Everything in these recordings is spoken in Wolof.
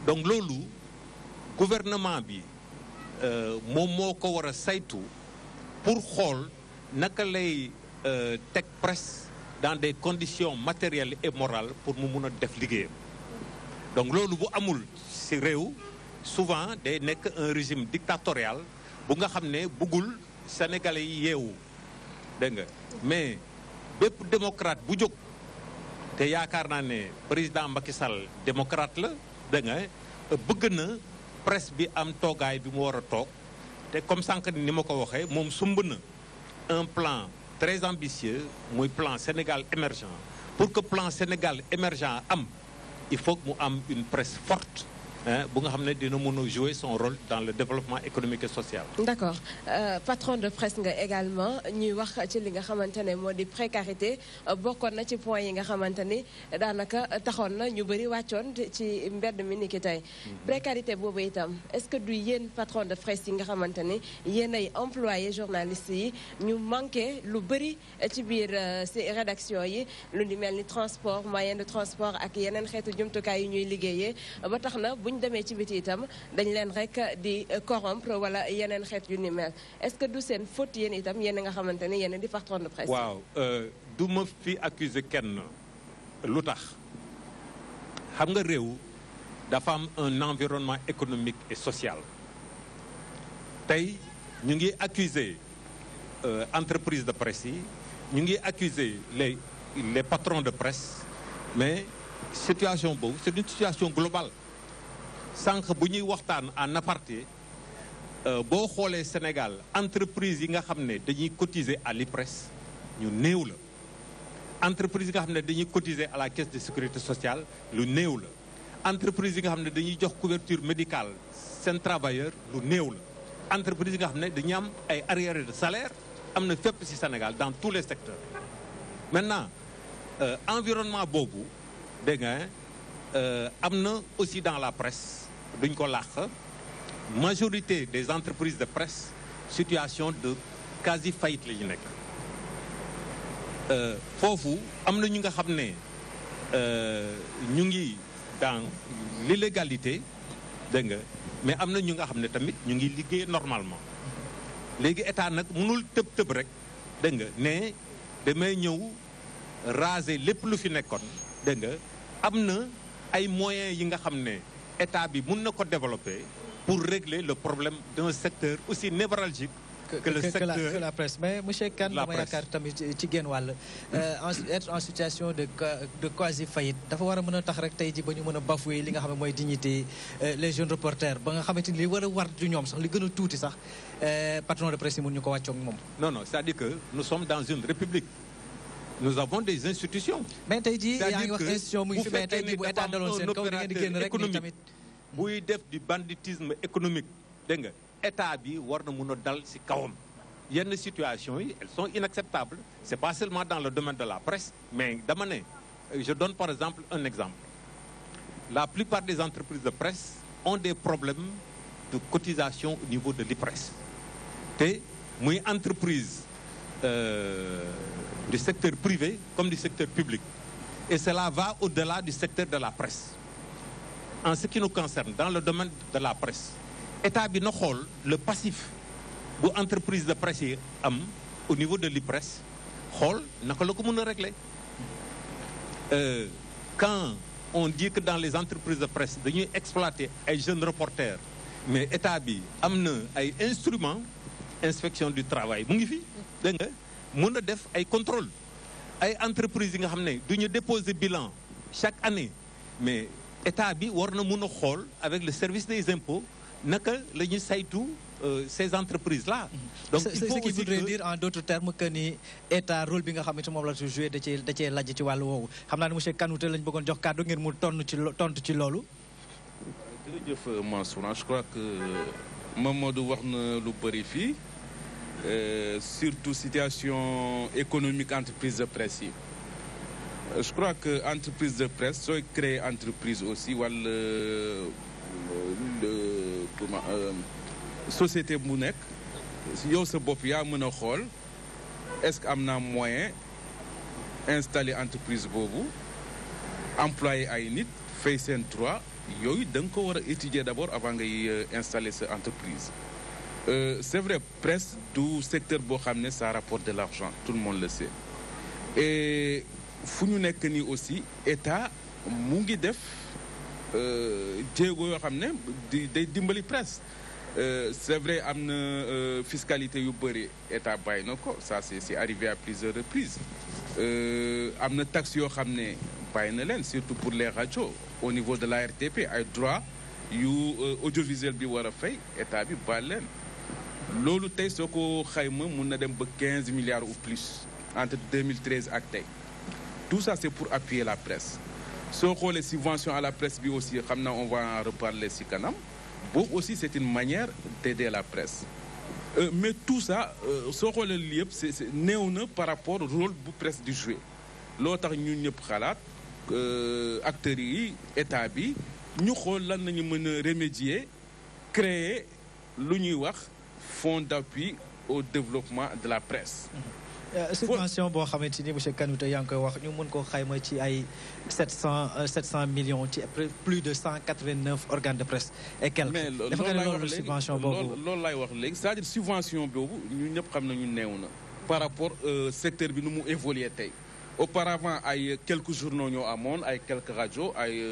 donc loolu gouvernement bi moom moo ko war a saytu pour xool naka lay teg presse dans des conditions matérielles et morales pour mu mun a def liggéeyam donc loolu bu amul ci réew souvent day nekk un régime dictatorial bu nga xam ne bëggul sénégalais yi yeewu dégg nga mais bépp démocrate bu jóg te yaakaar naa ne président Macky Sall démocrate la dégg nga bëgg na presse bi am toogaay bi mu war a toog te comme sànq ni ma ko waxee moom sumb na un plan très ambitieux muy plan Sénégal émergent pour que plan Sénégal émergent am il faut que mu am une presse forte bu nga xam ne dina mën a jouer son rôle dans le développement économique et social. D'accord patron de presse nga également ñuy wax ci li nga xamante ne moo di précarité bokkoon na ci point yi nga xamante ni daanaka taxoon na ñu bëri wàccoon ci mbedd mi ni ki tey. précarité boobu itam est-ce que du yéen patron de presse yi nga xamante ni yéen ay employé journalistes yi ñu manqué lu bëri ci biir ci rédaction yi lu ni mel ni transport moyen de transport ak yeneen xeetu jumtukaay yi ñuy liggéeyee ba tax na buñ demee ci biti itam dañ leen rek di corrompre wala yeneen xeet yu ni mel est-ce que du seen faute yéen itam yéen nga xamante ne yéen di patron de presse. waaw du ma fi accuser kenn lu tax xam nga réew dafa am un environnement économique et social tey ñu ngi accuser entreprise de presse yi ñu ngi accuser les patrons de presse mais situation boobu c'est une situation globale. sànq bu ñuy waxtaan en aparté boo xoolee Sénégal entreprise yi nga xam ne dañuy cotiser à l'IPRES ñu néew la entreprise yi nga xam ne dañuy cotiser à la caisse de sécurité sociale lu néew la entreprise yi nga xam ne dañuy jox couverture médicale seen travailleur lu néew la entreprise yi nga xam ne dañuy am ay arriérés de salaire am na fépp ci Sénégal dans tous les secteurs maintenant environnement boobu dégg nga am na aussi dans la presse duñ ko làq majorité des entreprises de presse situation de quasi faillite la ñu nekk foofu am na ñu nga xam ne ñu ngi dans l'illégalité dégg nga mais am na ñu nga xam ne tamit ñu ngi liggéey normalement léegi état nag mënul tëb rek dégg nga ne damay ñëw raser lépp lu fi nekkoon dégg nga am na ay moyens yi nga xam ne état bi mun na ko développer pour régler le problème d'un secteur aussi névralgique que le secteur que la presse. Mais monsieur Kane dama yaakaar tamit ci genn wàll être en situation de quasi faillite dafa war a mën a tax rek tey ji ba ñu mën a bafouer li nga xam ne mooy dignité les jeunes reporters ba nga xamante ni li war a war du ñoom sax li gën a tuuti sax patron de presse yi mun ñu ko wàccoog moom. non c'est-à-dire que nous sommes dans une république. Nous avons des institutions. mais tey jii yaa ngi wax institution muy fi mais tey jii bu état daloon seen kaw da ngeen di génn rek ni tamit. buy def du banditisme économique dégg nga état bi war na mun a dal ci kawam yenn situations yi elles sont inacceptables c'est pas seulement dans le domaine de la presse mais dama ne je donne par exemple un exemple la plupart des entreprises de presse ont des problèmes de cotisation au niveau de l'IPRES te muy entreprise du secteur privé comme du secteur public et cela va au-delà du secteur de la presse en ce qui nous concerne dans le domaine de la presse état bi na xool le passif bu entreprise de presse yi am au niveau de l'IPRES xool naka la ko mën a régler quand on dit que dans les entreprises de presse dañuy exploiter ay jeunes reporters mais état bi am na ay instruments inspection du travail mu ngi fi dégg nga mën a def ay contrôle ay entreprises yi nga xam ne du ñu déposer bilan chaque année mais état bi war na mën a xool avec le service des impôts naka la ñuy saytu ces entreprises là. donc il faut ce qui voudrait dire en d'autres termes que ni état rôle bi nga xamante moom la joué da cee lajj ci wàllu woowu xam naa ne monsieur Kanouté lañ bëggoon jox kàddu ngeen mu tontu ci loolu. jërëjëf Mansour je crois que Mamadou wax na lu bëri fii. Surtout situation économique entreprise de presse yi je crois que entreprise de presse sooy créer entreprise aussi wala société bu nekk yow sa bopp yaa mën a xool est-ce que am naa moyen installer entreprise boobu employé ay nit fay seen droit yooyu da nga ko war a étudier d'abord avant ngay installer sa entreprise. C'est vrai, presse du secteur boo xam ne ça rapporte de l'argent, tout le monde le sait. Et fu ñu nekk nii aussi état mu ngi def jéego yoo xam ne day dimbali presse. C'est vrai, am na fiscalité yu bëri état bàyyi na ko, ça c'est arrivé à plusieurs reprises. Am na taxes yoo xam ne bàyyi na leen, surtout pour les radios au niveau de la RTP ay droit yu audiovisuel bi war a fay état bi baal leen. Loolu tey soo ko xayma mun na dem ba 15 milliards ou plus entre 2013 ak tey. Tout ça c'est pour appuyer la presse. Soo xoolee subvention à la presse bi aussi xam naa on va en reparler si kanam. Boobu aussi c'est une manière d'aider la presse. Mais tout ça soo xoolee lii yëpp c'est néew na par rapport au rôle bu presse di jouer. Loo tax ñun ñëpp xalaat acteurs yi état bi ñu xool lan nañu mën a remédier créer lu ñuy wax fonds d'appui au développement de la presse. Subvention boo xamante ni monsieur Kanouté yaa ngi koy wax ñu mën koo xayma ci ay 700 millions ci plus de 189 organes de presse et quelques. mais loolu subvention boobu loolu laay wax léegi c'est-à-dire subvention boobu ñu ñëpp xam nañu néew na par rapport secteur bi nu mu évoluer tey. Auparavant ay quelques journaux ñoo amoon ay quelques radios ay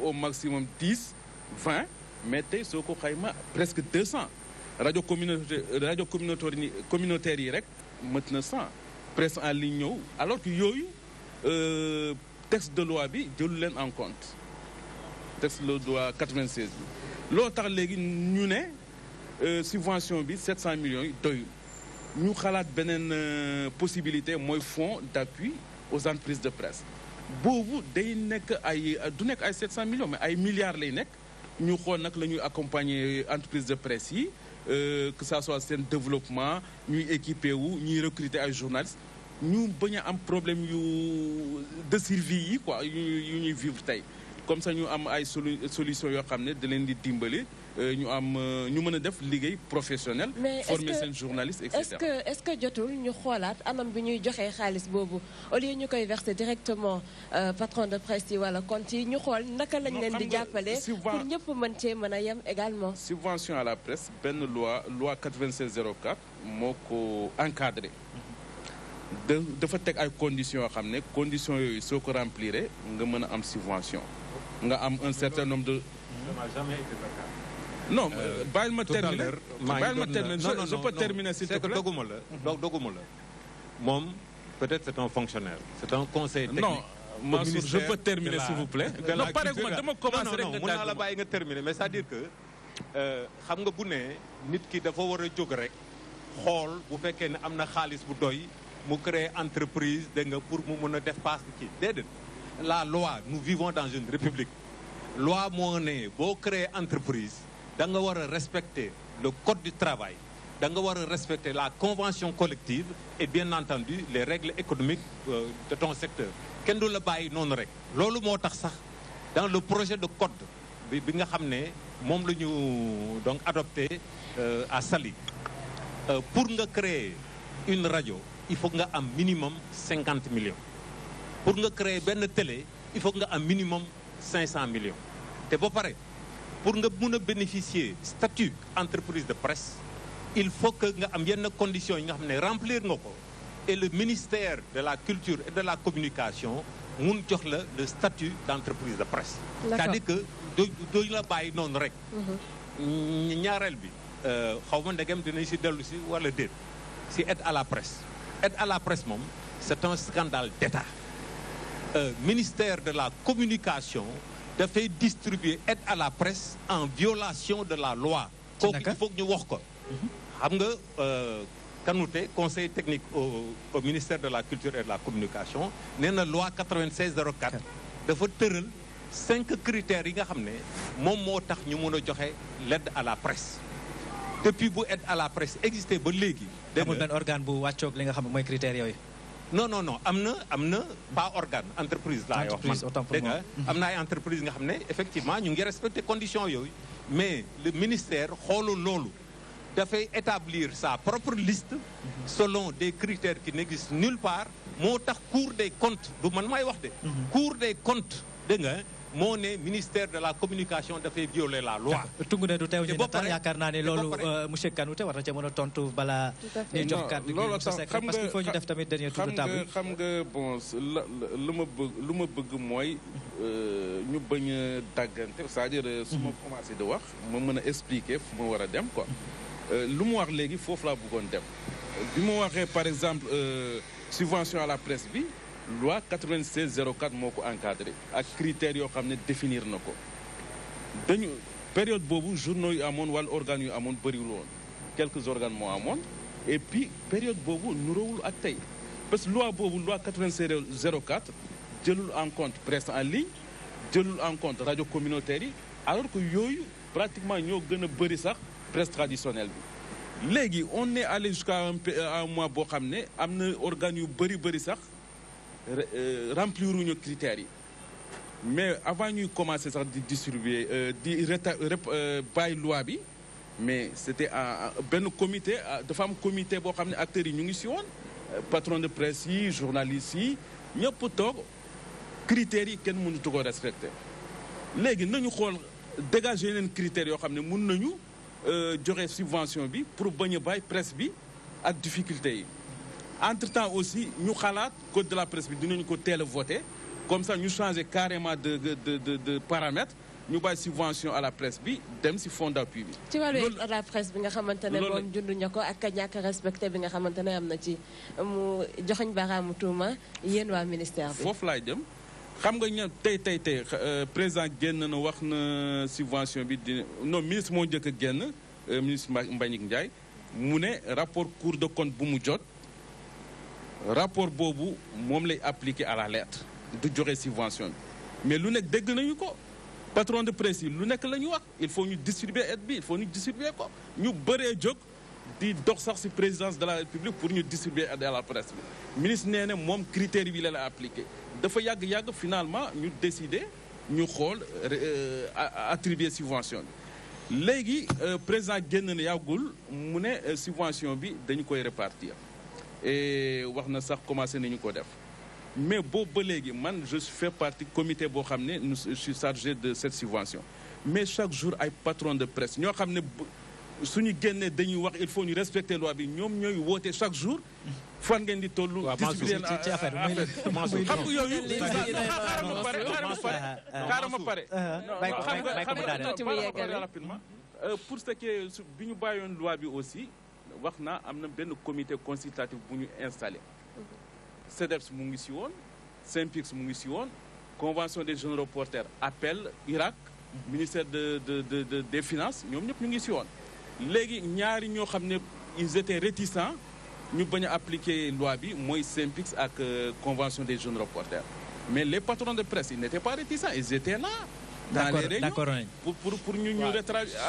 au maximum 10 20 mais tey soo ko xayma presque 200 rajo communautaire yi rek mët na 100 presse en ligne ñëw alors que yooyu texte de loi bi jëlu leen en compte texte de loi 96 bi loo tax léegi ñu ne subvention bi 700 millions yi doyul ñu xalaat beneen possibilité mooy fonds d'appui aux entreprises de presse boobu day nekk du nekk ay 700 millions mais ay milliards lay nekk ñu xool nag la ñuy accompagner entreprises de presse yi que ça soit seen développement ñuy équipé wu ñuy recruter ay journalistes ñu bañ a am problème yu de survie yi quoi yu ñuy vivre tey comme ça ñu am ay solution yoo xam ne da leen di dimbali ñu mën a def liggéey professionnel. former seen journaliste et cetera. est-ce que jotul ñu xoolaat anam bi ñuy joxee xaalis boobu au lieu ñu koy verser directement patron de presse yi wala compte yi ñu xool naka lañ leen di jàppale pour ñëpp mën cee mën a yem également. subvention à la presse benn loi 9604 moo ko encadré. dafa teg ay conditions yoo xam ne conditions yooyu soo ko remplir nga mën a am subvention nga am un certain nombre de. Non, bàyyil ma terminer. Je peux terminer s'il te plaît. doguma la moom peut-être c'est un fonctionnaire. C'est un conseil technique. Non, Mansour, je peux terminer s'il vous plaît. Non, dama commencer rek mën naa la bàyyi nga terminer mais c'est-à-dire que xam nga bu ne nit ki dafa war a jóg rek xool bu fekkee ne am na xaalis bu doy mu créer entreprise dégg nga pour mu mën a def passe ci déedéet. La loi, nous vivons dans une république. Loi moo ne boo créer entreprise da nga war a respecter le code du travail da nga war a respecter la convention collective et bien entendu les règles économiques de ton secteur kenn du la bàyyi noonu rek loolu moo tax sax dans le projet de code bi nga xam ne moom la ñu donc adopté à Saly pour nga créer une radio il faut nga am minimum 50 millions pour nga créer benn télé il faut nga am minimum 500 millions te ba pare pour nga mun a bénéficier statut entreprise de presse il faut que nga am yenn conditions yi nga xam ne remplir nga ko et le ministère de la culture et de la communication mun jox la le statut d'entreprise de presse. C'est-à-dire que doo la bàyyi noonu rek. ñaareel bi xaw ma ndegem dinañ si dellu si wala déet si aide à la presse aide à la presse moom c'est un scandale d'État. Ministère de la communication dafay distribuer aide à la presse en violation de la loi. kooku il faut que ñu wax ko. xam nga Kanouté conseil technique au ministère de la culture et de la communication nee na loi 9604 dafa tëral 5 critères yi nga xam ne moom moo tax ñu mun a joxe l'aide à la presse. depuis bu aide à la presse existé ba léegi. amul benn organe bu wàccoog li nga xam ne mooy critères yooyu. non am na pas organe entreprise laay wax man dégg nga am na ay entreprise nga xam ne effectivement ñu ngi respecter conditions yooyu mais le ministère xoolul loolu dafay établir sa propre liste selon des critères qui n'existent nulle part moo tax Cour des comptes du man may wax de Cour des comptes dégg nga moo ne ministère de la communication dafay violer la loi. tungu ne du teew ñu nataal yaakaar naa ne loolu monsieur Kanouté war na ca mën a tontu balaa ñuy jox kàddu gi parce qu'il faut ñu def tamit dernier tour de table. xam nga bon lu ma bëgg mooy ñu bañ a daggante c'est-à-dire su ma commencé di wax ma mën a expliquer fu ma war a dem quoi. lu mu wax léegi foofu laa bëggoon dem bi ma waxee par exemple subvention à la presse bi loi 96/04 moo ko encadré ak critères yoo xam ne définir na ko dañu période boobu journaux yu amoon wala organes yu amoon bëriwul woon quelques organes moo amoon et puis période boobu nuróowul ak tey parce que loi boobu loi 96/04 jëlul en compte presse en ligne jëlul en compte rajo communautaire yi alors que yooyu pratiquement ñoo gën a bëri sax presse traditionnelle bi léegi on est allé jusqu'à un mois boo xam ne am na organes yu bëri sax remplir uñu critères yi mais avant ñuy commencer sax di distribuer di bàyyi loi bi mais c'était benn comité dafa am comité boo xam ne acteurs yi ñu ngi si woon patron de presse yi journalistes yi ñëpp toog critères yi kenn mënutu ko respecter léegi nañu xool dégager yeneen critères yoo xam ne mun nañu joxe subvention bi pour bañ a bàyyi presse bi ak difficulté yi entre-temps aussi ñu xalaat code de la presse bi dinañu ko teel a voter comme ça ñu changer carrément de paramètres ñu bàyyi subvention à la presse bi dem si fonds d'appui bi. ci wàllu la presse bi nga xamante ne moom junduñu ko ak ñàkk respecté bi nga xamante ne am na ci mu joxañ baraamu tuuma yéen waa ministère bi. foofu laay dem xam nga ña tey président génn na wax na subvention bi non ministre moo njëkk a génn ministre Mbagnick Ndiaye mu ne rapport Cour des comptes bu mu jot rapport boobu moom lay appliquer à la lettre du joxe subvention bi mais lu nekk dégg nañu ko. patron de presse yi lu nekk la ñu wax il faut ñu distribuer aide bi il faut ñu distribuer ko ñu bëree jóg di dox sax ci présidence de la république pour ñu distribuer aide à la presse bi ministre nee na moom critères bi la la appliqué dafa yàgg finalement ñu décider ñu xool attribuer subvention bi léegi président génn na yàggul mu ne subvention bi dañu koy répartir et wax na sax commencé nañu ko def mais boobu ba léegi man je fais partie comité boo xam ne je suis chargé de cette subvention mais chaque jour ay patron de presse ñoo xam ne suñu génnee dañuy wax il faut ñu respecter loi bi ñoom ñooy woote chaque jour fan ngeen di tollu distribuer ci affaire xam nga yooyu carrément pare rapidement pour ce qui est bi ñu bàyyoon loi bi aussi wax naa am na benn comité consultatif bu ñu installé CDEPS mu ngi si woon SYNPICS mu ngi si woon convention des jeunes reporters appel Irak ministère des finances ñoom ñëpp ñu ngi si woon léegi ñaari ñoo xam ne ils étaient réticents ñu bañ a appliquer loi bi mooy SYNPICS ak convention des jeunes reporters mais les patrons de presse ils n'étaient pas réticents ils étaient là dans les réunions pour ñu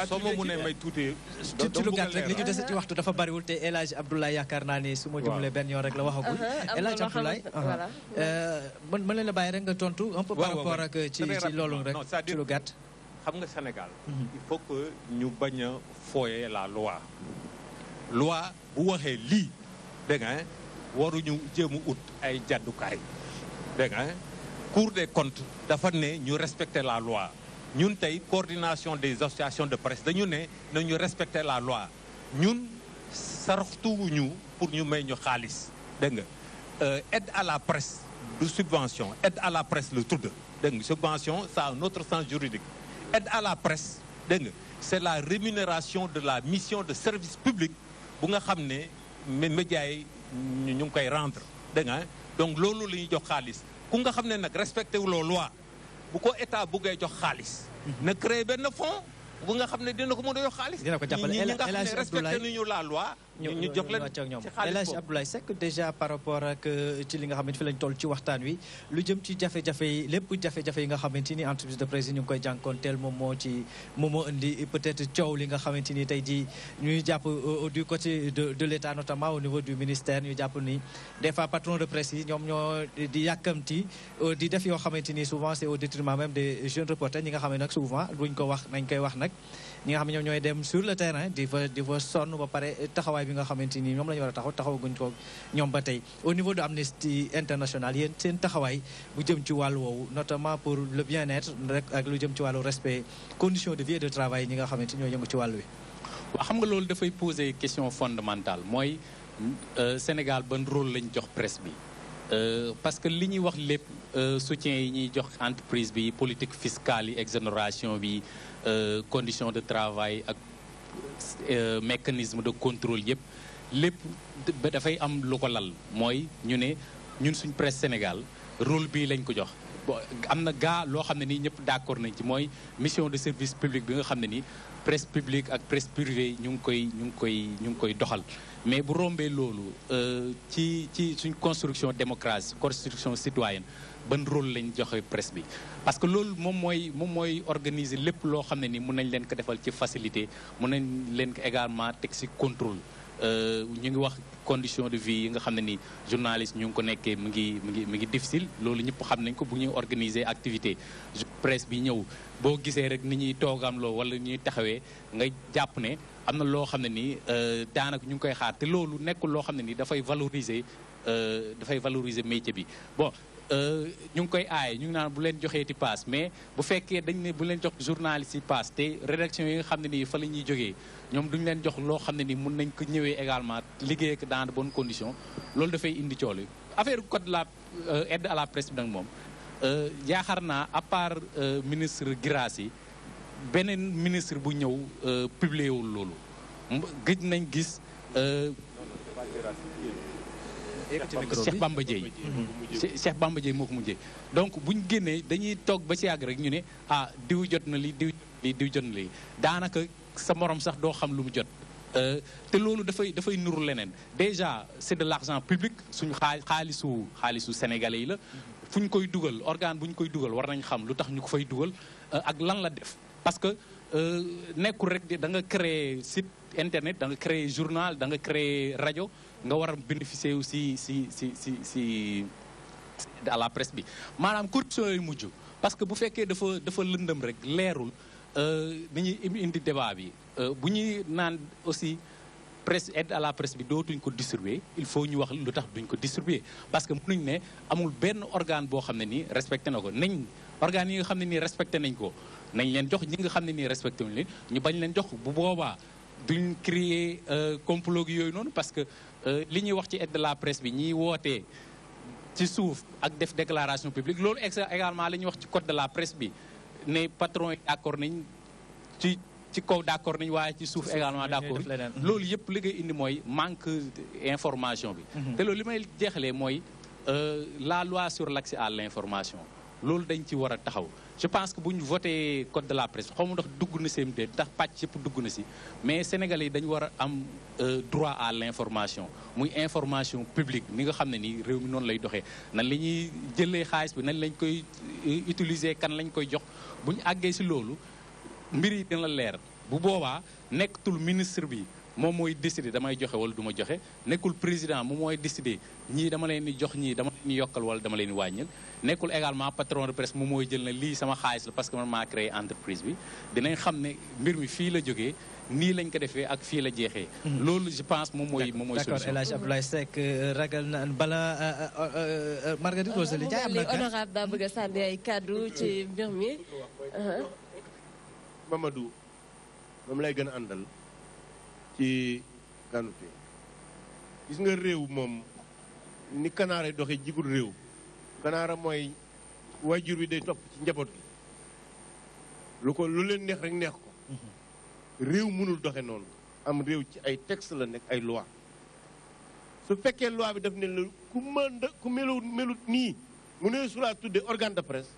soo ma mënee may tuuti ci lu gàtt rek li ñu dese ci waxtu dafa bariwul te El Hadj Abdoulaye yaakaar naa ne su ma jumlee benn yoon rek la waxagul El Hadj Abdoulaye mën leen la bàyyi rek nga tontu un peu par rapport ak ci loolu rek ci lu gàtt xam nga Sénégal il faut que ñu bañ a fooye la loi bu waxee lii dégg nga waruñu jéem a ut ay jàddukaay dégg nga Cour des comptes dafa ne ñu respecter la loi ñun tey coordination des associations de presse dañu ne nañu respecter la loi ñun saraxtuwuñu pour ñu may ñu xaalis dégg nga aide à la presse du subvention aide à la presse le tudd dégg nga subvention ça a un autre sens juridique aide à la presse dégg nga c'est la rémunération de la mission de service public bu nga xam ne médias yi ñu ngi koy rendre dégg nga donc loolu la ñuy jox xaalis ku nga xam ne nag respecté wuloo loi bu ko état buggee jox xaalis na créé benn fonds bu nga xam ne dina ko mën a jox xaalis dina ko jàppale ñi nga xam ne respecté nañu la loi ñu jox leen ci xaalis El Hadj Abdoulaye Seck déjà par rapport ak ci li nga xamante fi lañ toll ci waxtaan wi lu jëm ci jafe-jafe yi lépp jafe-jafe yi nga xamante ni entreprise de presse yi ñu ngi koy jànkoonteel moom moo indi peut-être coow li nga xamante ni tey jii ñuy jàpp du côté de l'État notamment au niveau du ministère ñu jàpp ni des fois patron de presse yi ñoom ñoo di yàkkamti di def yoo xamante ni souvent c'est au détriment même des jeunes reporters ñi nga xam ne nag souvent duñ ko wax nañ koy wax nag ñi nga xam ne ñoom ñooy dem sur le terrain di fa sonn ba pare taxawaay bi nga xamante ni ñoom la ñu war a taxawaguñ ko ñoom ba tey au niveau de Amnesty International yéen seen taxawaay bu jëm ci wàllu woowu notamment pour le bien-être rek ak lu jëm ci wàllu respect conditions de vie et de travail ñi nga xamante ni ñoo yëngu ci wàllu wi. waaw xam nga loolu dafay poser question fondamentale mooy Sénégal ban rôle lañ jox presse bi parce que li ñuy wax lépp soutien yi ñuy jox entreprise bi politique fiscale yi exonération bi conditions de travail ak mécanisme de contrôle yëpp lépp dafay am lu ko lal mooy ñu ne ñun suñ presse Sénégal rôle bii lañ ko jox am na gaa loo xam ne nii ñëpp d'accord nañ ci mooy mission de service public bi nga xam ne nii presse publique ak presse privée ñu ngi koy doxal mais bu rombee loolu ci suñ construction démocratie construction citoyenne ban rôle lañ joxe presse bi parce que loolu moom mooy organiser lépp loo xam ne ni mun nañ leen ko defal ci facilité mun nañ leen ko également teg ci contrôle ñu ngi wax condition de vie yi nga xam ne ni journaliste ñu ngi ko nekkee mu ngi difficile loolu ñëpp xam nañ ko bu ñuy organiser activité presse bi ñëw boo gisee rek ni ñuy toogamloo wala ñuy taxawee nga jàpp ne am na loo xam ne ni daanaka ñu ngi koy xaar te loolu nekkul loo xam ne ni dafay valoriser métier bi bon ñu ngi koy aaye ñu ngi naan bu leen joxeeti paas mais bu fekkee dañ ne bu leen jox journaliste yi paas te rédaction yi nga xam ne nii fa la ñuy jógee ñoom duñu leen jox loo xam ne ni mun nañ ko ñëwee également liggéey ak dans de bonnes conditions loolu dafay indi coolu affaire code de la aide à la presse bi nag moom yaakaar naa à part ministre Guirassy beneen ministre bu ñëw publié wul loolu gëj nañ gis Cheikh Bamba Dièye Cheikh Bamba Dièye moo ko mujjee donc buñ génnee dañuy toog ba ci yàgg rek ñu ne diw jot na li diw jot na li daanaka sa morom sax doo xam lu mu jot te loolu dafay nuru leneen déjà c'est de l'argent public suñu xaalisu sénégalais yi la fu ñu koy dugal organe bu ñu koy dugal war nañ xam lu tax ñu ko fay dugal ak lan la def parce que nekkul rek da nga créer site internet da nga créer journal da nga créer rajo nga war a bénéficier aussi si à la presse bi maanaam corruption yu mujj parce que bu fekkee dafa lëndëm rek leerul dañuy indi débat bi bu ñuy naan aussi presse aide à la presse bi dootuñ ko distribuer il faut ñu wax lu tax duñ ko distribuer parce que mënuñ ne amul benn organe boo xam ne nii respecté na ko nañ organes yi nga xam ne nii respecté nañ ko nañ leen jox ñi nga xam ne nii respecté wuñ leen ñu bañ leen jox bu boobaa duñ créer complot yooyu noonu parce que li ñuy wax ci aide de la presse bi ñiy wootee ci suuf ak def déclaration publique loolu également la ñuy wax ci code de la presse bi ne patron yi d'accord nañ ci kaw d'accord nañ waaye ci suuf également d'accord loolu yëpp li ngay indi mooy manque information bi te loolu li may jeexalee mooy la loi sur l'accès à l'information loolu dañ ci war a taxaw je pense que bu ñu voté code de la presse xaw ma ndax dugg na CMD ndax pàcc yëpp dugg na si mais Sénégalais yi dañu war a am droit à l'information muy information publique ni nga xam ne nii réew mi noonu lay doxee nan la ñuy jëlee xaalis bi nan lañ koy utiliser kan lañ koy jox bu ñu àggee si loolu mbir yi dina leer bu boobaa nekkatul ministre bi moom mooy décider damay joxe wala du ma joxe nekkul président moom mooy décider ñii dama leen di jox ñii dama leen di yokkal wala dama leen di wàññil nekkul également patron de presse moom mooy jël na lii sama xaalis la parce que man maa créé entreprise bi dinañ xam ne mbir mi fii la jógee nii lañ ko defee ak fii la jeexee. loolu je pense moom mooy solution. d'accord El Hadj Abdoulaye Seck ragal na bala Marguerite Rosalie Ndiaye am na honorable daa bëgg a sànni ay kàddu ci mbir mi. Mamadou moom lay gën a àndal ci kanute gis nga réew moom ni kanaara doxee jigul réew kanaara mooy waajur bi day topp ci njaboot gi lu leen neex rek neex ko réew mënul doxe noonu am réew ci ay texte la nekk ay loi su fekkee loi bi daf ne la ku melut nii mu ne su laa tuddee organe de presse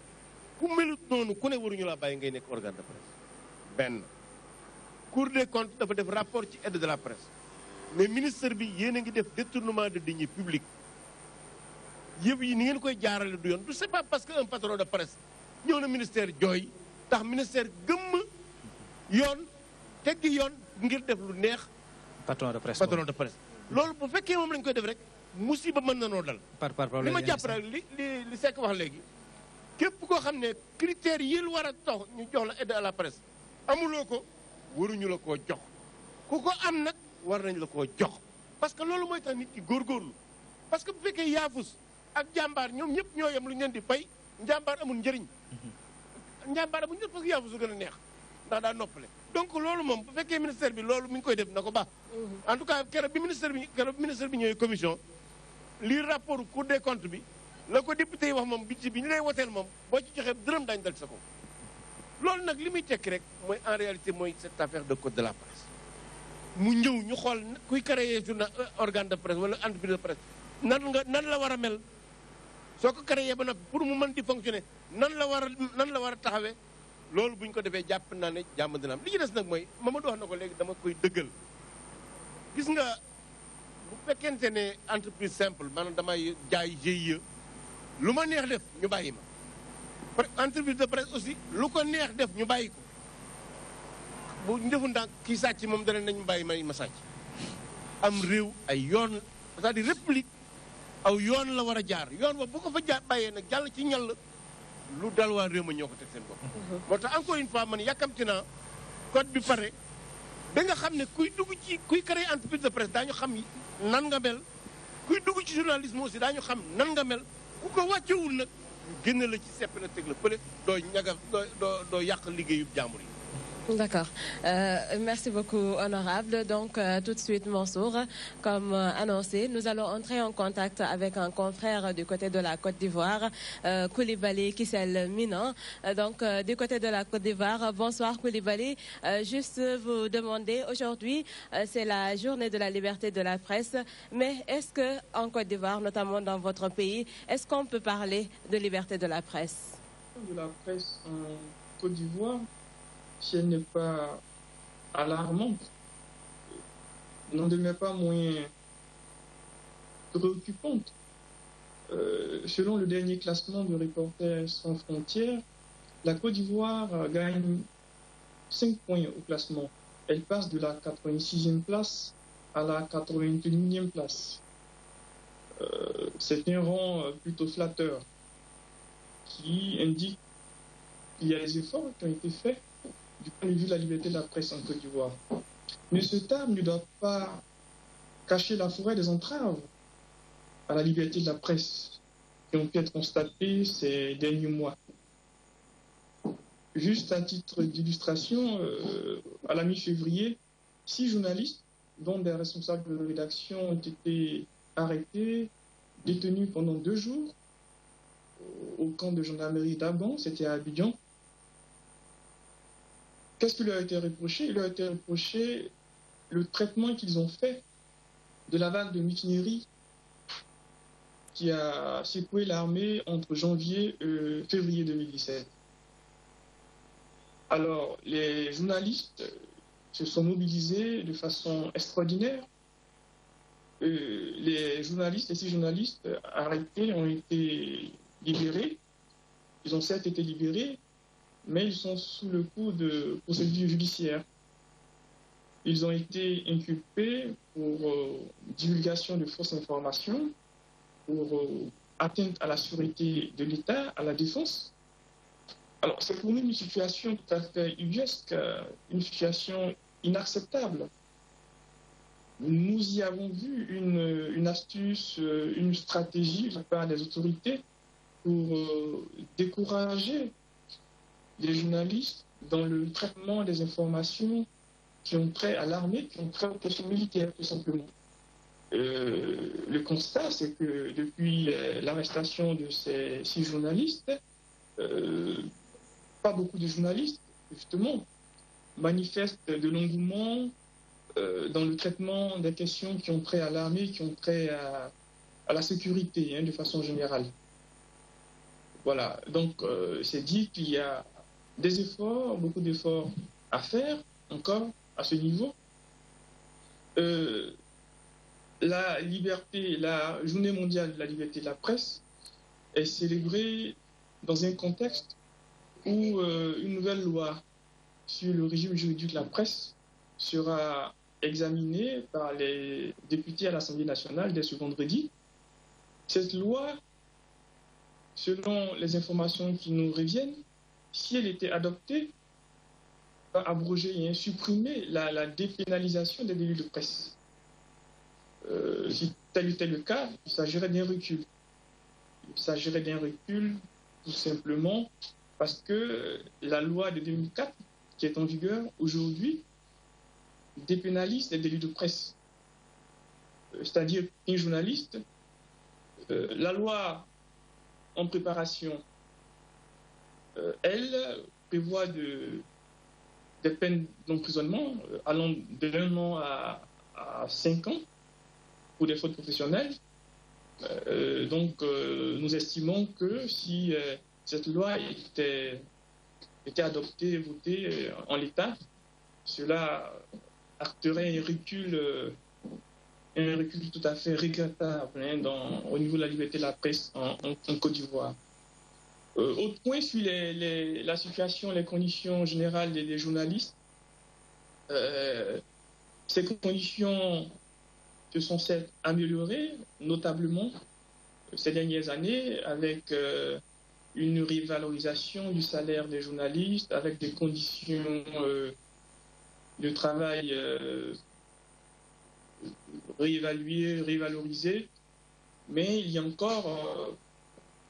ku melut noonu ku ne waruñu laa bàyyi ngay nekk organe de presse benn Cour des comptes dafa def rapport ci aide de la presse mais ministre bi yéen a ngi def détournement de deniers publics yëpp yi ni ngeen koy jaarale du yoon du c'est pas parce que un patron de presse ñëw na ministère jooy tax ministère gëmm yoon teggi yoon ngir def lu neex patron de presse loolu bu fekkee moom lañ koy def rek musiba mën na noo dal li ma jàpp rek li Seck wax léegi képp koo xam ne critères yi war a tax ñu jox la aide à la presse amuloo ko waruñu la koo jox ku ko am nag war nañ la koo jox parce que loolu mooy tax nit ki góorgóorlu parce que bu fekkee yaafus ak jàmbaar ñoom ñëpp ñoo yem lu ñu leen di fay njàmbaar amul njëriñ njàmbaar amul njëriñ parce que yaafus su gën a neex ndax daa noppale donc loolu moom bu fekkee ministère bi loolu mi ngi koy def na ko baax en tout cas keroog bi ministère bi ñëwee commission lii rapport Cour des comptes bi la ko député yi wax moom bi ñu lay woteel moom boo ci joxee dërëm daañu dal ci sa kaw loolu nag li muy tekki rek mooy en réalité mooy cette affaire de code de la presse mu ñëw ñu xool kuy créer journal organe de presse wala entreprise de presse nan la war a mel soo ko créé ba noppi pour mu mën di fonctionner nan la war a taxawee loolu bu ñu ko defee jàpp naa ne jàmm dina am li ci des nag mooy Mamadou wax na ko léegi dama koy dëggal gis nga bu fekkente ne entreprise simple maanaam damay jaay GIE lu ma neex def ñu bàyyi ma entreprise de presse aussi lu ko neex def ñu bàyyi ko bu ñu defu ndànk kii sàcc moom dana nañu bàyyi ma sàcc am réew ay yoon c'est-à-dire république aw yoon la war a jaar yoon wa bu ko fa bàyyee nag jàll ci ñàll lu dal waa réew ma ñoo ko teg seen bopp moo tax encore une fois man yàkkamti naa code bi pare da nga xam ne kuy créer entreprise de presse daañu xam nan nga mel kuy dugg ci journalisme aussi daañu xam nan nga mel ku ko wàccewul nag génn la ci sepp na teg la fële doo yàq liggéeyu jàmbur yi. D'accord. Merci beaucoup, honorable. Donc, tout de suite, Mansour, comme annoncé, nous allons entrer en contact avec un confrère du côté de la Côte d'Ivoire, Koulibaly Kissel Minan. Donc, du côté de la Côte d'Ivoire, bonsoir Koulibaly. Juste vous demander, aujourd'hui, c'est la journée de la liberté de la presse, mais est-ce qu'en Côte d'Ivoire, notamment dans votre pays, est-ce qu'on peut parler de liberté de la presse? De la presse en Côte d'Ivoire, si elle n'est pas alarmante, n'en demeure pas moins préoccupante. Selon le dernier classement de Reporters sans frontières, la Côte d'Ivoire gagne 5 points au classement. Elle passe de la 86e place à la 81e place. C'est un rang plutôt flatteur qui indique qu'il y a des efforts qui ont été faits du point de vue de la liberté de la presse en Côte d'Ivoire. Mais ce terme ne doit pas cacher la forêt des entraves à la liberté de la presse qui ont pu être constatées ces derniers mois. Juste à titre d'illustration, à la mi-février, 6 journalistes, dont des responsables de rédaction, ont été arrêtés, détenus pendant 2 jours au camp de gendarmerie d'Aban, c'était à Abidjan. Qu'est-ce qui leur a été reproché? Il leur a été reproché le traitement qu'ils ont fait de la vague de mutinerie qui a secoué l'armée entre janvier et février 2017. Alors, les journalistes se sont mobilisés de façon extraordinaire. Les 6 journalistes arrêtés ont été libérés. Ils ont certes été libérés, mais ils sont sous le coup de procédures judiciaires. Ils ont été inculpés pour divulgation de fausses informations, pour atteinte à la sûreté de l'État, à la défense. Alors, c'est pour nous une situation tout à fait ubuesque, une situation inacceptable. Nous y avons vu une astuce, une stratégie de la part des autorités pour décourager les journalistes dans le traitement des informations qui ont trait à l'armée, qui ont trait aux questions militaires, tout simplement. Le constat, c'est que depuis l'arrestation de ces 6 journalistes, pas beaucoup de journalistes, justement, manifestent de l'engouement dans le traitement des questions qui ont trait à l'armée, qui ont trait à la sécurité, de façon générale. Voilà, donc c'est dit qu'il y a des efforts, beaucoup d'efforts à faire encore à ce niveau. La liberté, la Journée mondiale de la liberté de la presse est célébrée dans un contexte où une nouvelle loi sur le régime juridique de la presse sera examinée par les députés à l'Assemblée nationale dès ce vendredi. Cette loi, selon les informations qui nous reviennent, si elle était adoptée, pas abroger, supprimer la dépénalisation des délits de presse. Si tel était le cas, il s'agirait d'un recul. Il s'agirait d'un recul tout simplement parce que la loi de 2004, qui est en vigueur aujourd'hui, dépénalise les délits de presse. C'est-à-dire qu'un journaliste, la loi en préparation, elle prévoit des peines d'emprisonnement allant de 1 an à 5 ans pour des fautes professionnelles. Donc, nous estimons que si cette loi était adoptée et votée en l'état, cela acterait un recul tout à fait regrettable au niveau de la liberté de la presse en Côte d'Ivoire. Autre point sur la situation, les conditions générales des journalistes. Ces conditions se sont certes améliorées, notablement ces dernières années, avec une revalorisation du salaire des journalistes, avec des conditions de travail réévaluées, révalorisées. Mais il y a encore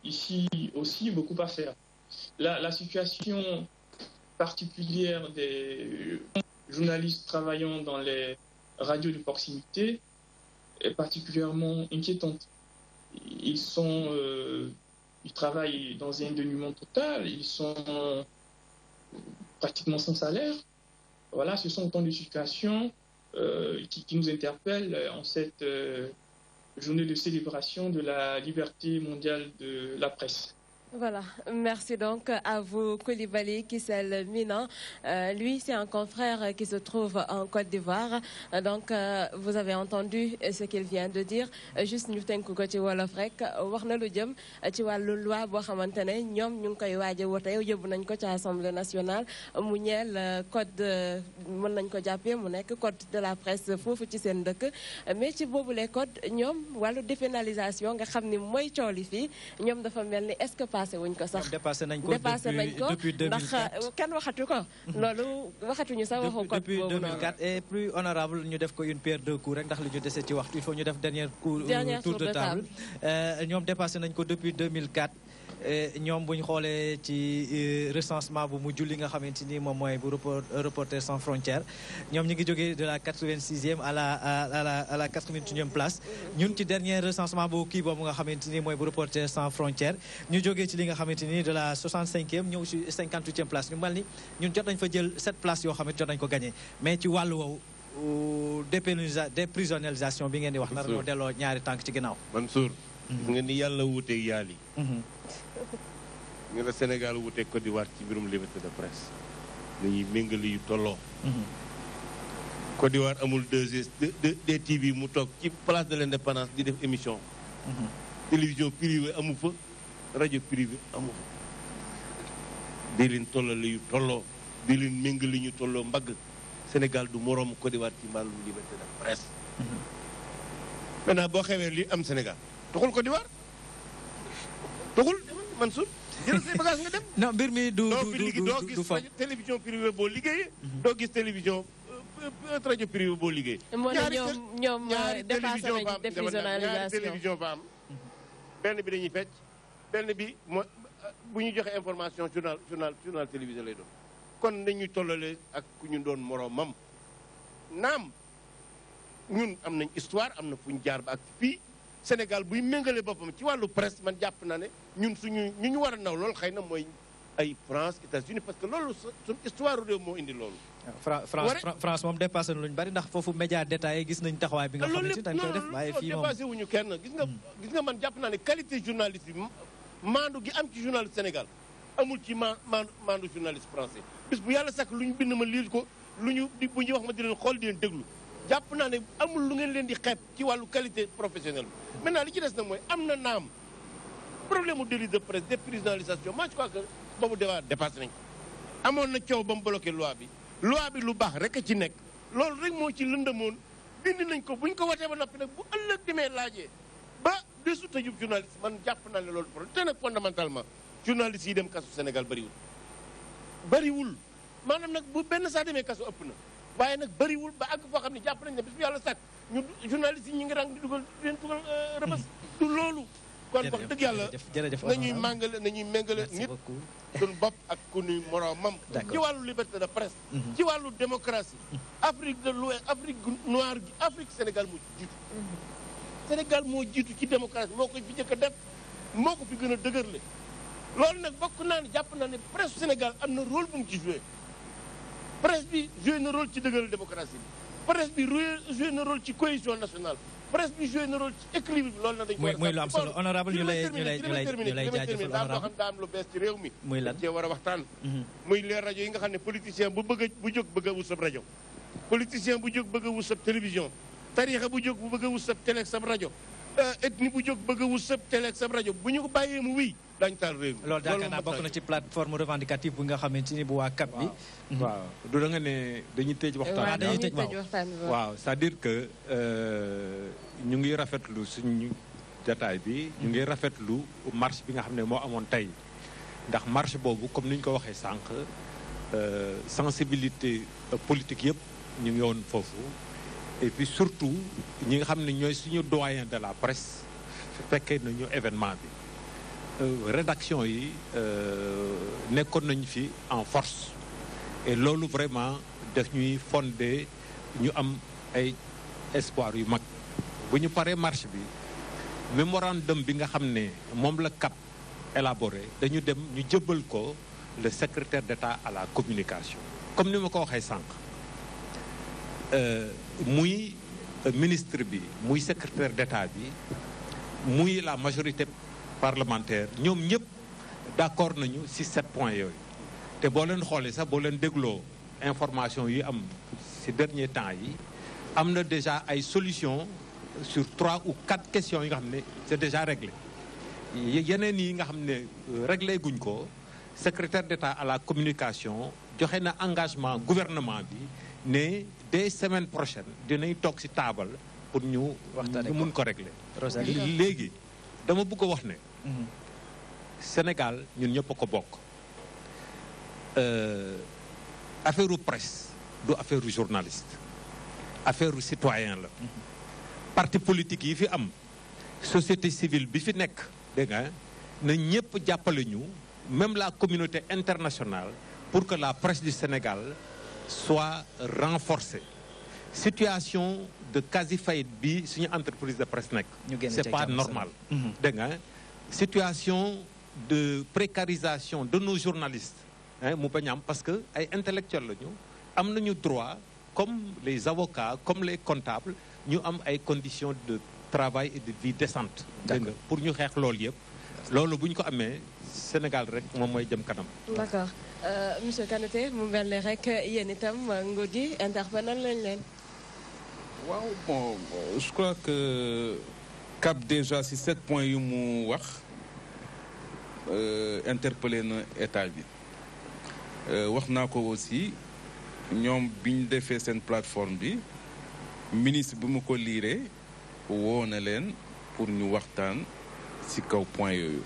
ici aussi beaucoup à faire. La situation particulière des journalistes travaillant dans les radios de proximité est particulièrement inquiétante. Ils travaillent dans un dénuement total, ils sont pratiquement sans salaire. Voilà, ce sont autant de situations qui nous interpellent en cette journée de célébration de la liberté mondiale de la presse. Voilà, merci donc à vous, Coulibaly Kissel Minan. Lui, c'est un confrère qui se trouve en Côte d'Ivoire. Donc, vous avez entendu ce qu'il vient de dire. Juste ñu tënk ko ci wolof rek wax na lu jëm ci wàllu loi boo xamante ne ñoom ñu ngi koy waaj a wote yóbbu nañ ko ci Assemblée nationale mu ñeel code mën nañ ko jàppee mu nekk code de la presse foofu ci seen dëkk. Mais ci boobule code ñoom wàllu dépénalisation nga xam ni mooy cooli fii ñoom dafa mel ni est-ce que dépassé nañ ko depuis 2004 ndax kenn waxatu ko loolu waxatuñu sax waxu ko depuis 2004 et plus honorable ñu def ko une pierre deux coups rek ndax li ñu dese ci waxtu il faut ñu def dernier tour de table ñoom dépassé nañ ko depuis 2004 ñoom bu ñu xoolee ci recensement bu mujj li nga xamante ni moom mooy bu Reporters sans frontières ñoom ñu ngi jógee de la 86e à la 81e place ñun ci dernier recensement bu kii boobu nga xamante ni mooy bu Reporters sans frontières ñu jógee ci li nga xamante ni de la 65e ñëw ci 58e place ñu mel ni ñun jot nañ fa jël 7 places yoo xamante jot nañ ko gagné mais ci wàllu woowu déprisonnalisation bi ngeen di wax nar moo delloo ñaari tànk ci ginnaaw. Mansour nga ni yàlla wuuteeg yaal yi nga la Sénégal wuuteeg Côte d'Ivoire ci mbirum liberté de presse dañuy méngale yu tolloo Côte d'Ivoire amul DTV mu toog ci place de l'indépendance di def émission télévision privée amu fa rajo privé amu fa di leen tollale yu tolloo di leen méngale ñu tolloo mbagg Sénégal du moroom Côte d'Ivoire ci mbàllum liberté de presse maintenant boo xewee li am Sénégal toxul Côte d'Ivoire toxul Mansour jël say bagage nga dem. non mbir mi du doo gis télévision privée boo liggéeyee. doo gis télévision rajo privée boo liggéeyee. ñoom dépassé nañu déprisonnalisation télévision fa am. benn bi dañuy fecc benn bi bu ñu joxe information journal télévisé lay doon. kon nañuy tollale ak ku ñu doon moroomam naam ñun am nañ histoire am na fu ñu jaar ba ak fii. Sénégal buy méngale boppam ci wàllu presse man jàpp naa ne ñun ñu war a naw loolu xëy na mooy ay France États-Unis parce que loolu suñu histoire réew moo indi loolu. France moom dépassé na lu ñu bari ndax foofu média détaillé gis nañ taxawaay bi nga xam ne si dañ koy def waaye fii moom dépassé wuñu kenn gis nga man jàpp naa ne qualité journaliste bi maandu gi am ci journaliste Sénégal amul ci maandu journaliste français bis bu yàlla sàkk lu ñu bind ma lire ko bu ñuy wax ma di leen xool di leen déglu jàpp naa ne amul lu ngeen leen di xeeb ci wàllu qualité professionnelle bi maintenant li ci des nag mooy am na naam problème mu délit de presse déprisonnalisation moi je crois que boobu dépassé nañ ko amoon na coow ba mu bloqué loi bi lu baax rek a ci nekk loolu rek moo ci lëndamoon dindi nañ ko bu ñu ko watee ba noppi nag bu ëllëg demee laajee ba desu tëjub journaliste man jàpp naa ne loolu problème te nag fondamentalement journaliste yi dem kasu Sénégal bëriwul maanaam nag bu benn saa demee kaso ëpp na waaye nag bëriwul ba àgg foo xam ne jàpp nañ ne bis bu yàlla sàkk ñu journalistes yi ñu ngi rang di dugal leen dugal rëbës du loolu kon wax dëgg yàlla nañuy méngale nit suñu bopp ak ku nuy moroomam ci wàllu liberté de presse ci wàllu démocratie Afrique de l'Ouest Afrique noire gi Afrique Sénégal moo ci jiitu Sénégal moo jiitu ci démocratie moo ko fi njëkk a def moo ko fi gën a dëgërle loolu nag bokk naa ne jàpp naa ne presse Sénégal am na rôle bu mu ci joué presse bi joué na rôle ci dëgëral démocratie bi presse bi joué na rôle ci cohésion nationale presse bi joué na rôle ci équilibre bi loolu na dañ ko muy lu am solo honorable ñu lay jaajëfal honorable daa am lu bees ci réew mi muy lan cee war a waxtaan muy les rajo yi nga xam ne politicien bu jóg bëgg a wut sab rajo politicien bu jóg bëgg a wut sab télévision tarixa bu jóg bu bëgg a wut sab télé sab rajo ethnie bu jóg bëgg a wut sab télé sab rajo bu ñu ko bàyyee mu wii daañu taal réew mi loolu daanaka naa bokk na ci plateforme revendicative bu nga xamante ni bu waa CAP bi waaw du da nga ne dañuy tëj waxtaan dañuy tëj waxtaan waaw c'est-à-dire que ñu ngi rafetlu suñu jataay bi ñu ngi rafetlu marche bi nga xam ne moo amoon tey ndax marche boobu comme ni ñu ko waxee sànq sensibilité politique yëpp ñu ngi woon foofu et puis surtout ñi nga xam ne ñooy suñu doyen de la presse fekkee nañu événement bi rédaction yi nekkoon nañu fi en force et loolu vraiment daf ñuy fondé ñu am ay espoir yu mag bu ñu paree marche bi mémorandum bi nga xam ne moom la CAP élaboré dañu dem ñu jëbbal ko le secrétaire d'État à la communication comme ni ma ko waxee sànq muy ministre bi muy secrétaire d'État bi muy la majorité parlementaire ñoom ñëpp d'accord nañu ci 7 points yooyu te boo leen xoolee sax boo leen dégloo information yi am ci dernier temps yi am na déjà ay solutions sur 3 ou 4 questions yi nga xam ne c'est déjà réglé yeneen yi nga xam ne réglé guñ ko secrétaire d'État à la communication joxe na engagement gouvernement bi ne dès semaine prochaine dinañ toog ci table pour ñu mun ko régler léegi dama bëgg a wax ne Sénégal ñun ñëpp a ko bokk affaire u presse du affaire u journaliste affaire u citoyen la parti politique yi fi am société civile bi fi nekk dégg nga na ñëpp jàppale ñu même la communauté internationale pour que la presse du Sénégal soit renforcée situation de quasi faillite bi suñu entreprise de presse nekk c'est pas normal dégg nga situation de précarisation de nos journalistes mu bañ am parce que ay intellectuels lañu am nañu droit comme les avocats comme les comptables ñu am ay conditions de travail et de vie décente dégg nga pour ñu xeex loolu yëpp loolu bu ñu ko amee Sénégal rek moom mooy jëm kanam. d'accord monsieur Kanouté mu mel ne rek yéen itam nguur gi interpellé nañ leen. waaw bon je crois que CAP déjà si 7 points yu mu wax interpellé na état bi wax naa ko aussi ñoom bi ñu defee seen plateforme bi ministre bi mu ko liiree woo na leen pour ñu waxtaan ci kaw point yooyu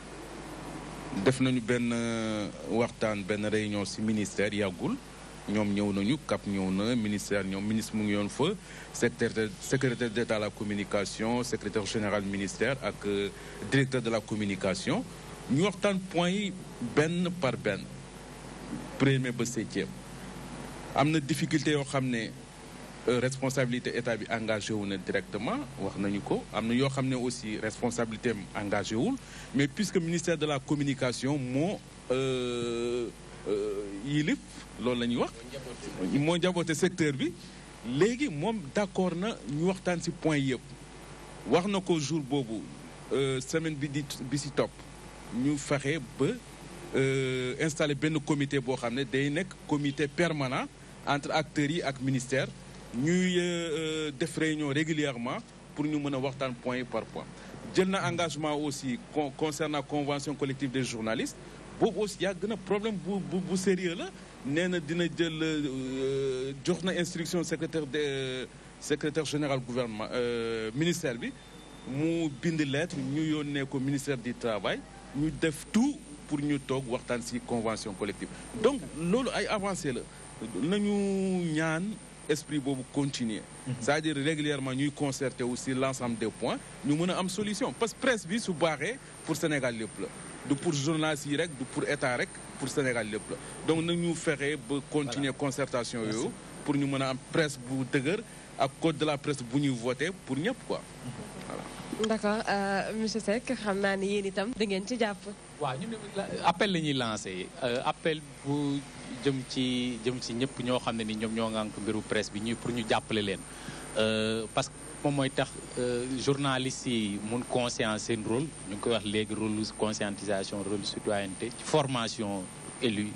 def nañu benn waxtaan benn réunion ci ministère yàggul ñoom ñëw nañu CAP ñëw na ministère ñoom ministre mu ngi yoon fa secrétaire d'État à la communication secrétaire général ministère ak directeur de la communication ñu waxtaan point yi benn par benn premier ba 7e am na difficulté yoo xam ne responsabilité état bi engagé wu na directement wax nañu ko am na yoo xam ne aussi responsabilité am engagé wul mais puisque ministère de la communication moo yilif loolu la ñuy wax moo njaboote secteur bi léegi moom d'accord na ñu waxtaan ci point yëpp wax na ko jour boobu semaine bi ci topp ñu fexe ba installer benn comité boo xam ne day nekk comité permanent entre acteurs yi ak ministère ñuy def réunion régulièrement pour ñu mën a waxtaan point yi par point jël na engagement aussi concernant convention collective des journalistes boobu aussi yàgg na problème bu sérieux la nee na dina jël jox na instruction secrétaire général gouvernement ministère bi mu bind lettre ñu yónnee ko ministère du travail ñu def tout pour ñu toog waxtaan ci convention collective donc loolu ay avancé la nañu ñaan esprit boobu continuer. C'est-à-dire régulièrement ñuy concerter aussi l'ensemble des points ñu mën a am solution parce que presse bi su baaxee pour Sénégal lépp la du pour journalistes yi rek du pour état rek pour Sénégal lépp la donc nañu fexe ba continuer concertation yooyu pour ñu mën a am presse bu dëgër ak code de la presse bu ñuy voté pour ñëpp quoi voilà. D'accord monsieur Seck xam naa ni yéen itam da ngeen ci jàpp. waaw ñu appel la ñuy lancé appel bu jëm ci ñëpp ñoo xam ne ni ñoom ñoo ngànk mbiru presse bi ñu pour ñu jàppale leen parce que moom mooy tax journalistes yi mun conscience seen rôle ñu ngi koy wax léegi rôle conscientisation rôle citoyenneté ci formation élu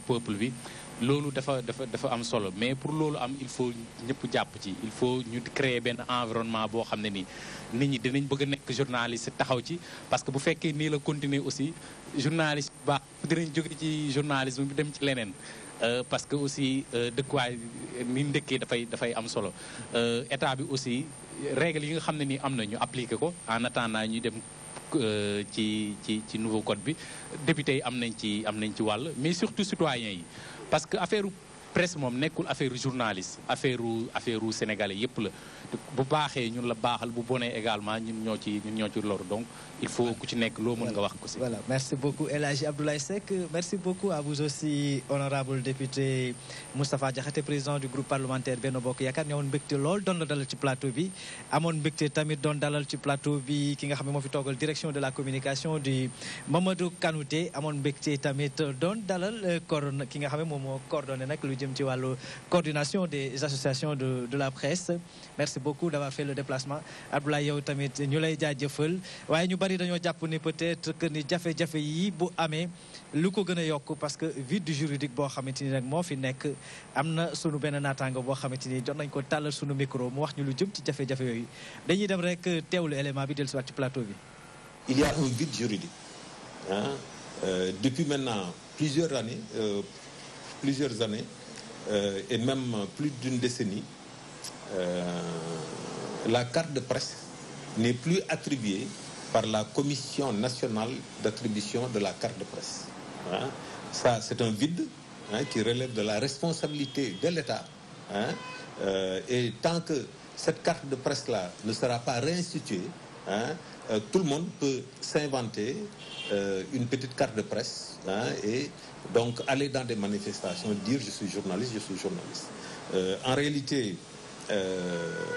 peuple bi loolu dafa am solo mais pour loolu am il faut ñëpp jàpp ci il faut ñu créer benn environnement boo xam ne nii nit ñi dinañ bëgg a nekk journaliste taxaw ci parce que bu fekkee nii la continuer aussi journaliste baax dinañ jóge ci journalisme bi dem ci leneen parce que aussi dëkkuwaay ni ndëkkee dafay am solo état bi aussi règle yi nga xam ne nii am na ñu appliquer ko en attendant ñuy dem ci nouveau code bi député yi am nañ ci wàll mais surtout citoyens yi parce que affaire presse moom nekkul affaire journaliste affaire sénégalais yépp la bu baaxee ñun la baaxal bu bonee également ñun ñoo ci loru donc il faut ku ci nekk loo mën nga wax ko si. Voilà, merci beaucoup El Hadji Abdoulaye Seck. Merci beaucoup à vous aussi honorable député Moustapha Diakhaté président du groupe parlementaire Benno Bokk Yaakaar ñëwoon mbégte lool doon la dalal ci plateau bi amoon mbégte tamit doon dalal ci plateau bi ki nga xam ne moo fi toogal direction de la communication du Mamadou Kanouté amoon mbégte tamit doon dalal ki nga xam ne moom moo coordonné nag lu jëm ci wàllu coordination des associations de la presse. Merci beaucoup d'avoir fait le déplacement Abdoulaye yow tamit ñu lay jaajëfal waaye ñu bari dañoo jàpp ni peut-être que ni jafe-jafe yi bu amee lu ko gën a yokk parce que vide juridique boo xamante ni nag moo fi nekk am na sunu benn naataango boo xamante ni jot nañ ko tàllal sunu micro mu wax ñu lu jëm ci jafe-jafe yooyu dañuy dem rek teewlu élément bi dellusiwaat ci plateau bi. Il y a un vide juridique depuis maintenant plusieurs années et même plus d'une décennie. La carte de presse n'est plus attribuée par la Commission nationale d'attribution de la carte de presse. Ça, c'est un vide qui relève de la responsabilité de l'État. Et tant que cette carte de presse-là ne sera pas réinstituée, tout le monde peut s'inventer une petite carte de presse et donc aller dans des manifestations, dire je suis journaliste. En réalité,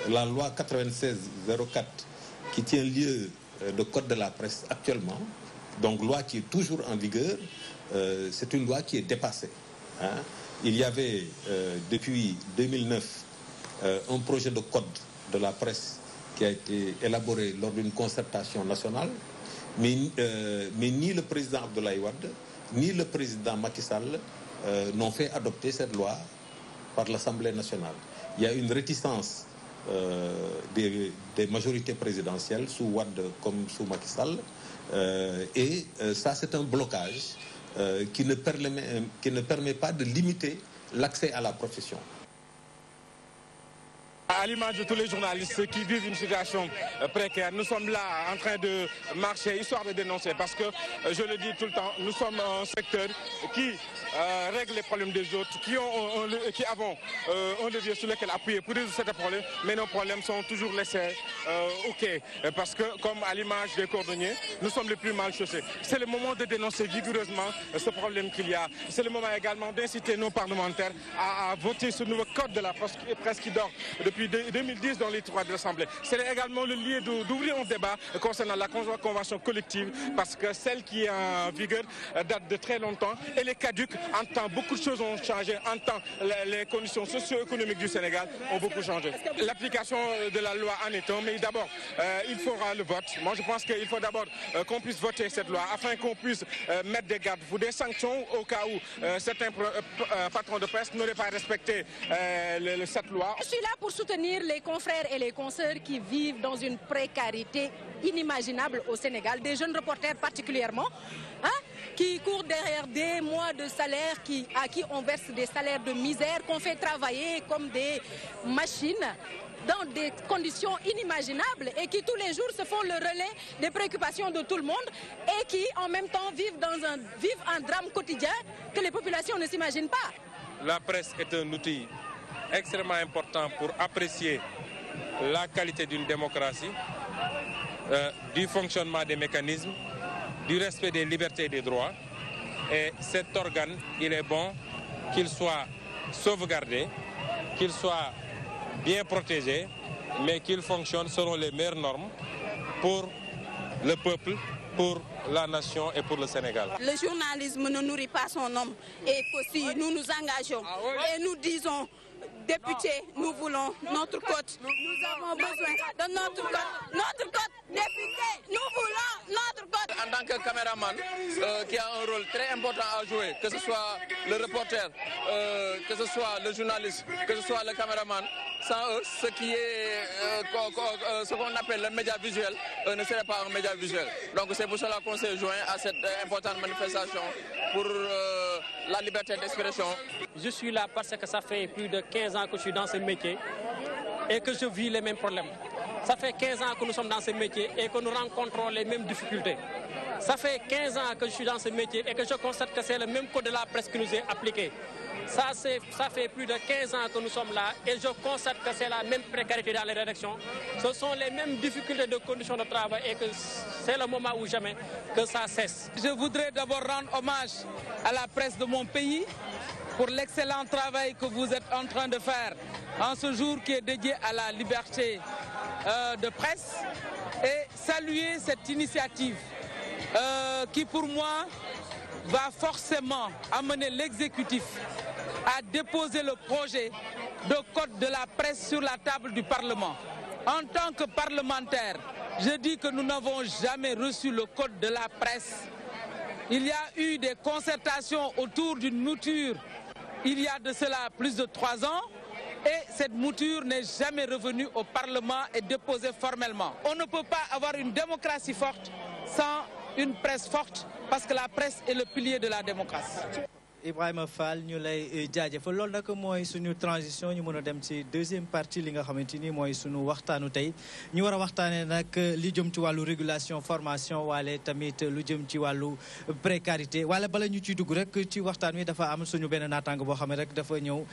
la loi 96-04 qui tient lieu de code de la presse actuellement, donc loi qui est toujours en vigueur, c'est une loi qui est dépassée. Il y avait depuis 2009 un projet de code de la presse qui a été élaboré lors d'une concertation nationale, mais ni le président Abdoulaye Wade ni le président Macky Sall n'ont fait adopter cette loi par l'Assemblée nationale. Il y a une réticence des majorités présidentielles sous Wade comme sous Macky Sall et ça c'est un blocage qui ne permet pas de limiter l'accès à la profession. À l'image de tous les journalistes qui vivent une situation précaire, nous sommes là en train de marcher, histoire de dénoncer, parce que, je le dis tout le temps, nous sommes un secteur qui règle les problèmes des autres, qui avons un levier sur lequel appuyer pour résoudre ces problèmes, mais nos problèmes sont toujours laissés parce que, comme à l'image des cordonniers, nous sommes les plus mal chaussés. C'est le moment de dénoncer vigoureusement ce problème qu'il y a. C'est le moment également d'inciter nos parlementaires à voter ce nouveau code de la presse qui dort depuis 2010 dans les tiroirs de l'Assemblée. C'est également le lieu d'ouvrir un débat concernant la convention collective, parce que celle qui est en vigueur date de très longtemps. Elle est caduque. En temps, beaucoup de choses ont changé. En temps, les conditions socio-économiques du Sénégal ont beaucoup changé. L'application de la loi en est un, mais d'abord, il faudra le vote. Moi, je pense qu'il faut d'abord qu'on puisse voter cette loi afin qu'on puisse mettre des garde-fous, des sanctions au cas où certains patrons de presse n'auraient pas respecté cette loi. Je suis là pour soutenir les confrères et les consoeurs qui vivent dans une précarité inimaginable au Sénégal, des jeunes reporters particulièrement, qui courent derrière des mois de salaire, à qui on verse des salaires de misère, qu'on fait travailler comme des machines dans des conditions inimaginables et qui tous les jours se font le relais des préoccupations de tout le monde et qui en même temps vivent un drame quotidien que les populations ne s'imaginent pas. la presse est un outil extrêmement important pour apprécier la qualité d'une démocratie, du fonctionnement des mécanismes, du respect des libertés et des droits. Et cet organe, il est bon qu'il soit sauvegardé, qu'il soit bien protégé, mais qu'il fonctionne selon les meilleures normes pour le peuple, pour la nation et pour le Sénégal. Le journalisme ne nourrit pas son homme et aussi nous nous engageons et nous disons, députés, nous voulons notre cote. Nous avons besoin de notre cote. Notre cote, députés, nous voulons notre cote. En tant que caméraman qui a un rôle très important à jouer, que ce soit le reporter, que ce soit le journaliste, que ce soit le caméraman, sans eux, ce qu'on appelle le média visuel ne serait pas un média visuel. Donc c'est pour cela qu'on s'est joint à cette importante manifestation pour la liberté d'expression. Je suis là parce que ça fait plus de 15 ans que je suis dans ce métier et que je vis les mêmes problèmes. Ça fait 15 ans que nous sommes dans ce métier et que nous rencontrons les mêmes difficultés. Ça fait 15 ans que je suis dans ce métier et que je constate que c'est le même code de la presse qui nous est appliqué. Ça fait plus de 15 ans que nous sommes là et je constate que c'est la même précarité dans les rédactions. Ce sont les mêmes difficultés de conditions de travail et que c'est le moment où jamais que ça cesse. Je voudrais d'abord rendre hommage à la presse de mon pays pour l'excellent travail que vous êtes en train de faire en ce jour qui est dédié à la liberté de presse et saluer cette initiative qui pour moi va forcément amener l'exécutif à déposer le projet de code de la presse sur la table du Parlement. En tant que parlementaire, je dis que nous n'avons jamais reçu le code de la presse. Il y a eu des concertations autour d'une mouture il y a de cela plus de 3 ans et cette mouture n'est jamais revenue au Parlement et déposée formellement. On ne peut pas avoir une démocratie forte sans une presse forte parce que la presse est le pilier de la démocratie. Ibrahima Fall ñu lay jaajëfal loolu nag mooy suñu transition ñu mën a dem ci deuxième partie li nga xamante ni mooy suñu waxtaanu tey ñu war a waxtaanee nag li jëm ci wàllu régulation formation waale tamit lu jëm ci wàllu précarité wala bala ñu ciy dugg rek ci waxtaan wi dafa am suñu benn naataango boo xam ne rek dafa ñëw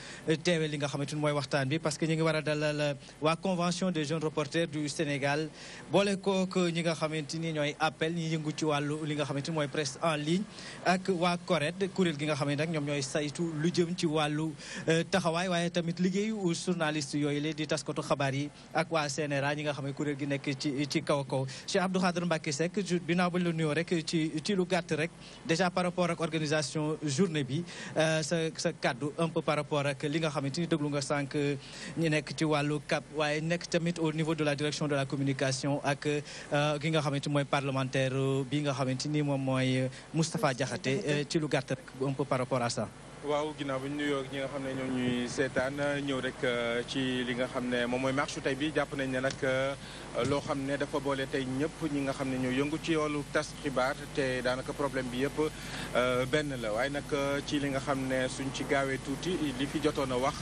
teewe li nga xamante ni mooy waxtaan bi parce que ñu ngi war a dalal waa convention des jeunes reporters du Sénégal boole kook ñi nga xamante ni ñooy appel ñi yëngu ci wàllu li nga xamante ni mooy presse en ligne ak waa CORED kuréel gi nga xamante nag ñoom ñooy saytu lu jëm ci wàllu taxawaay waaye tamit liggéeyu journaliste yooyu la di taskatu xabaar yi ak waa CNRA ñi nga xam ne kuréel gi nekk ci kaw a kaw Cheikh Abdou Khadre Mbacké Seck dinaa bañ la nuyoo rek ci lu gàtt rek déjà par rapport ak organisation journée bi sa kaddu un peu par rapport ak li nga xamante ni déglu nga sànq ñi nekk ci wàllu CAP waaye nekk tamit au niveau de la direction de la communication ak ki nga xamante mooy parlementaire bi nga xamante ni moom mooy Moustapha Diakhaté ci lu gàtt rek un peu par rapport à ça. waaw ginnaaw bi ñu nuyoo ñi nga xam ne ñoom ñuy seetaan ñëw rek ci li nga xam ne moom mooy marche tey bi jàpp nañ ne nag loo xam ne dafa boole tey ñëpp ñi nga xam ne ñoo yëngu ci wàllu tas xibaar te daanaka problème bi yëpp benn la waaye nag ci li nga xam ne suñ ci gaawee tuuti li fi jotoon a wax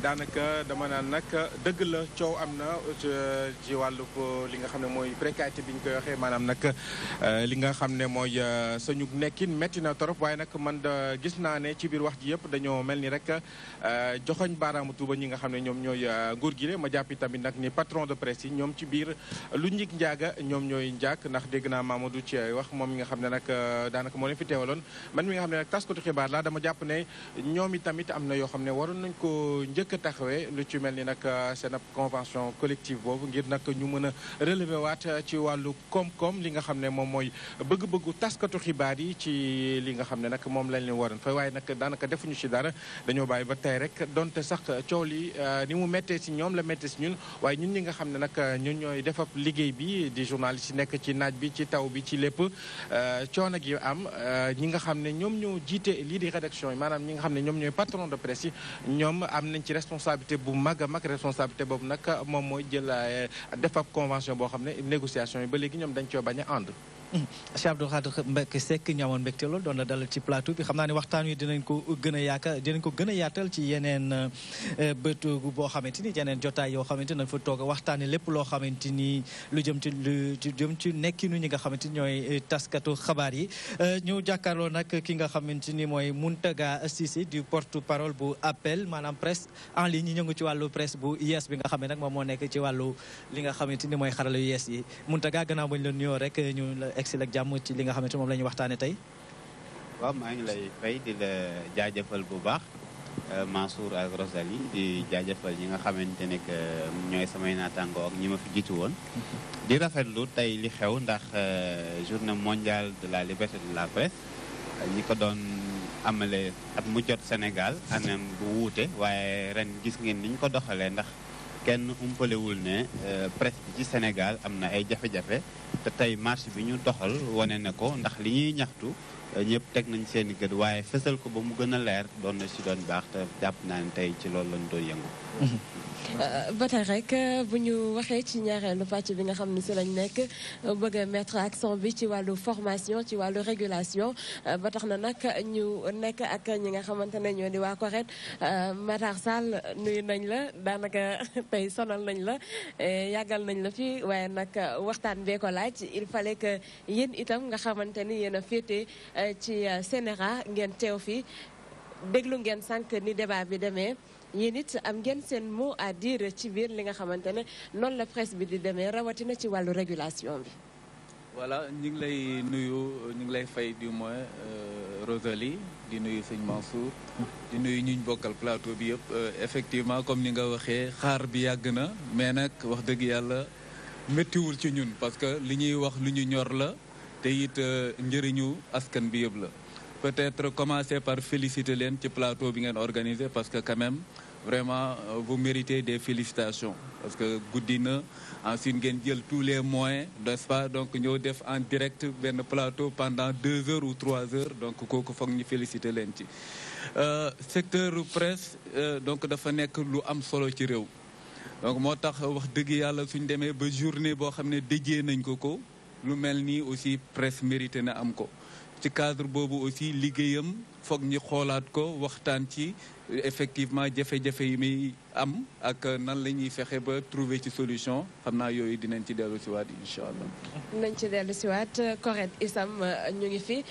daanaka dama naan nag dëgg la coow am na ci wàllu li nga xam ne mooy précarité bi ñu koy waxee maanaam nag li nga xam ne mooy sañu nekkin métti na trop waaye nag man gis naa ne ci biir wax ji yëpp dañoo mel ni rek joxoñ baaraamu tuuba ñi nga xam ne ñoom ñooy nguur gi le ma jàppi tamit nag ni patron de presse yi ñoom ci biir lu njig njaaga ñoom ñooy njaak ndax dégg naa Mamadou ci wax moom mi nga xam ne nag daanaka moo leen fi teewaloon man mi nga xam ne nag taskatu xibaar la dama jàpp ne ñoom i tamit am na yoo xam ne waroon nañ ko njëkk a taxawee lu ci mel ni nag seen convention collective boobu ngir nag ñu mën a relever waat ci wàllu koom-koom li nga xam ne moom mooy bëgg-bëggu taskatu xibaar yi ci li nga xam ne nag moom lañ leen waroon fay waaye nag daanaka defuñu ci dara dañoo bàyyi ba tey rek donte sax coow li ni mu méttee si ñoom la méttee si ñun waaye ñun ñi nga xam ne nag ñun ñooy defab liggéey bi di journaliste yi nekk ci naaj bi ci taw bi ci lépp coono gi am ñi nga xam ne ñoom ñoo jiite lii di rédaction yi maanaam ñi nga xam ne ñoom ñooy patron de presse yi ñoom am nañ ci responsabilité bu mag a mag responsabilité boobu nag moom mooy jël defab convention boo xam ne négociation yi ba léegi ñoom dañ coo bañ a ànd Cheikh Abdou Khadre Mbacké Seck ñu amoon mbégte lool doon la dalal ci plateau bi xam naa ne waxtaan wi dinañ ko gën a yaatal ci yeneen bët boo xamante ni yeneen jotaay yoo xamante ni nañ fa toog waxtaane lépp loo xamante ni lu jëm ci nekkinu ñi nga xamante ni ñooy taskatu xabaar yi ñu jàkkaarloo nag ki nga xamante ni mooy Mountaga Cissé du porte-parole bu appel maanaam presse en ligne ñu ngi ci wàllu presse bu yees bi nga xam ne nag moom moo nekk ci wàllu li nga xamante ni mooy xarala yu yees yi Mountaga gannaaw bañ la nuyoo rek ñu la egsi ak jàmm ci li nga xamante moom la ñu waxtaane tey. waaw maa ngi lay fay di la jaajëfal bu baax Mansour ak Rosalie di jaajëfal ñi nga xamante ne que ñooy samay naataangoo ak ñi ma fi jiitu woon. di rafetlu tey li xew ndax journée mondiale de la liberté de la presse ñi ko doon amale at mu jot Sénégal anam bu wuute waaye ren gis ngeen ni ñu ko doxalee ndax kenn umpalewul ne presse bi ci Sénégal am na ay jafe-jafe te tey marche bi ñu doxal wane na ko ndax li ñuy ñaxtu ñëpp teg nañ seen i gët waaye fësal ko ba mu gën a leer doon na si doon baax te jàpp naa ne tey ci loolu lañ doon yëngu. ba tey rek bu ñu waxee ci ñaareelu pàcc bi nga xam ne si lañ nekk bëgg a mettre accent bi ci wàllu formation ci wàllu régulation ba tax na nag ñu nekk ak ñi nga xamante ne ñoo di waa CORED Matar Sall nuyu nañ la daanaka tey sonal nañ la yàggal nañ la fi waaye nag waxtaan bee ko laaj il fallait que yéen itam nga xamante ni yéen a féete ci CNRA ngeen teew fi déglu ngeen sànq ni débat bi demee. yéen it am ngeen seen mot à dire ci biir li nga xamante ne noonu la presse bi di demee rawatina ci wàllu régulation bi. voilà ñu ngi lay nuyu ñu ngi lay fay du moins Rosalie di nuyu sëñ Mansour di nuyu ñu bokkal plateau bi yëpp effectivement comme ni nga waxee xaar bi yàgg na mais nag wax dëgg yàlla méttiwul ci ñun parce que li ñuy wax lu ñu ñor la te it njëriñu askan bi yëpp la. Peut-être commencer par féliciter leen ci plateau bi ngeen organisé parce que quand même vraiment vous méritez des félicitations parce que guddi na ensuite ngeen jël tous les moyens n'est-ce pas donc ñëw def en direct benn plateau pendant 2 heures ou 3 heures donc kooku foog ñu féliciter leen ci secteur presse donc dafa nekk lu am solo ci réew donc moo tax wax dëgg yàlla suñ demee ba journée boo xam ne déjee nañ ko lu mel nii aussi presse mérité na am ko ci cadre boobu aussi liggéeyam foog ñi xoolaat ko waxtaan ci effectivement jafe-jafe yi muy am ak nan la ñuy fexe ba trouver ci solution xam naa yooyu dinañ ci dellu si waat incha allah. dinañ ci dellu si waat CORED isam ñu ngi fi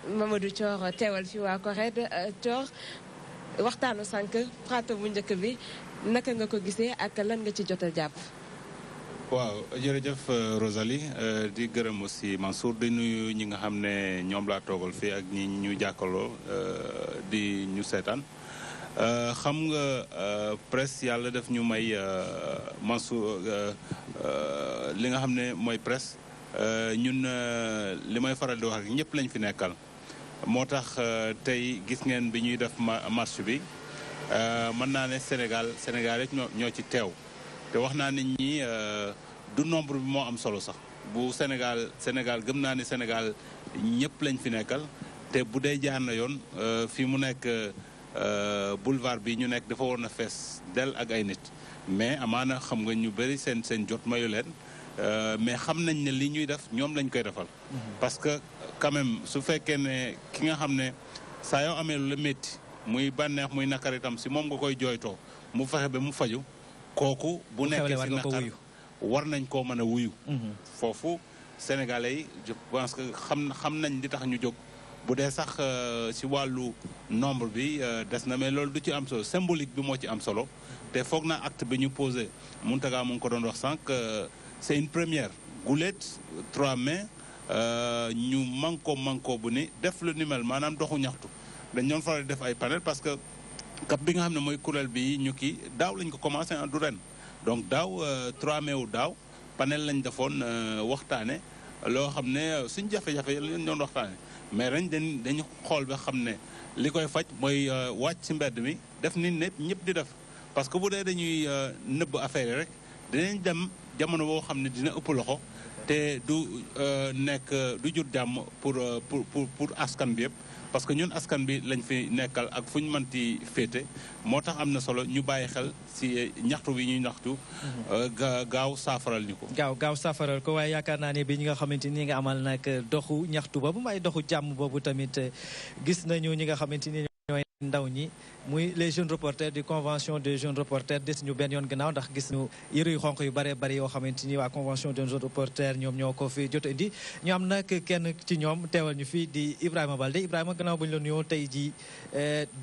Mamadou Thior teewal fi waa CORED Thior waxtaanu sànq plateau bu njëkk bi naka nga ko gisee ak lan nga ci jot a jàpp. waaw jërëjëf Rosalie di gërëm aussi Mansour di nuyu ñi nga xam ne ñoom laa toogal fii ak ñi ñu jàkkaloo di ñu seetaan xam nga presse yàlla def ñu may Mansour li nga xam ne mooy presse ñun li may faral di wax ak ñëpp lañ fi nekkal moo tax tey gis ngeen bi ñuy def marche bi mën naa ne Sénégal rek ñoo ci teew te wax naa nit ñi du nombre bi moo am solo sax bu Sénégal gëm naa ni Sénégal ñëpp lañ fi nekkal te bu dee jaar na yoon fii mu nekk boulevard bi ñu nekk dafa war na fees del ak ay nit mais amaana xam nga ñu bëri seen jot mayu leen mais xam nañ ne li ñuy def ñoom lañ koy defal parce que quand même su fekkee ne ki nga xam ne saa yoo amee lu la métti muy bànneex muy nakar itam si moom nga koy jooytoo mu fexe ba mu faju kooku bu nekkee si naqar war nañ koo mën a wuyu foofu sénégalais yi je pense que xam nañ li tax ñu jóg bu dee sax si wàllu nombre bi des na mais loolu du ci am solo symbolique bi moo ci am solo te foog naa acte bi ñu posé Mountaga mu ngi ko doon wax sànq c'est une première gulet 3 mai ñu manko bu ni def lu ni mel maanaam doxu ñaxtu dañ doon faral di def ay panel parce que kap bi nga xam ne mooy kuréel bi ñu kii daaw lañ ko commencé en du ren donc daaw 3 mai wu daaw panel lañ defoon waxtaane loo xam ne suñ jafe-jafe lañ doon waxtaane mais ren dañu xool ba xam ne li koy faj mooy wàcc ci mbedd mi def ni ñëpp di def parce que bu dee dañuy nëbb affaire yi rek dinañ dem jamono boo xam ne dina ëpp loxo te du nekk du jur jàmm pour askan bi yëpp parce que ñun askan bi lañ fi nekkal ak fu ñu mënti féete moo tax am na solo ñu bàyyi xel si ñaxtu bi ñuy ñaxtu gaaw saafaral ñu ko gaaw saafaral ko waaye yaakaar naa ne bi ñi nga xamante ni nga amal nag doxu ñaxtu boobu may doxu jàmm boobu tamit gis nañu ñi nga xamante ni ñooy ndaw ñi muy les jeunes reporters du convention des jeunes reporters des ñu benn yoon gannaaw ndax gis ñu yëre yu xonq yu bare bari yoo xamante ni waa convention des jeunes reporters ñoom ñoo ko fi jot indi ñu am nag kenn ci ñoom teewal ñu fii di Ibrahima Balde Ibrahima gannaaw bu ñu la nuyoo tey jii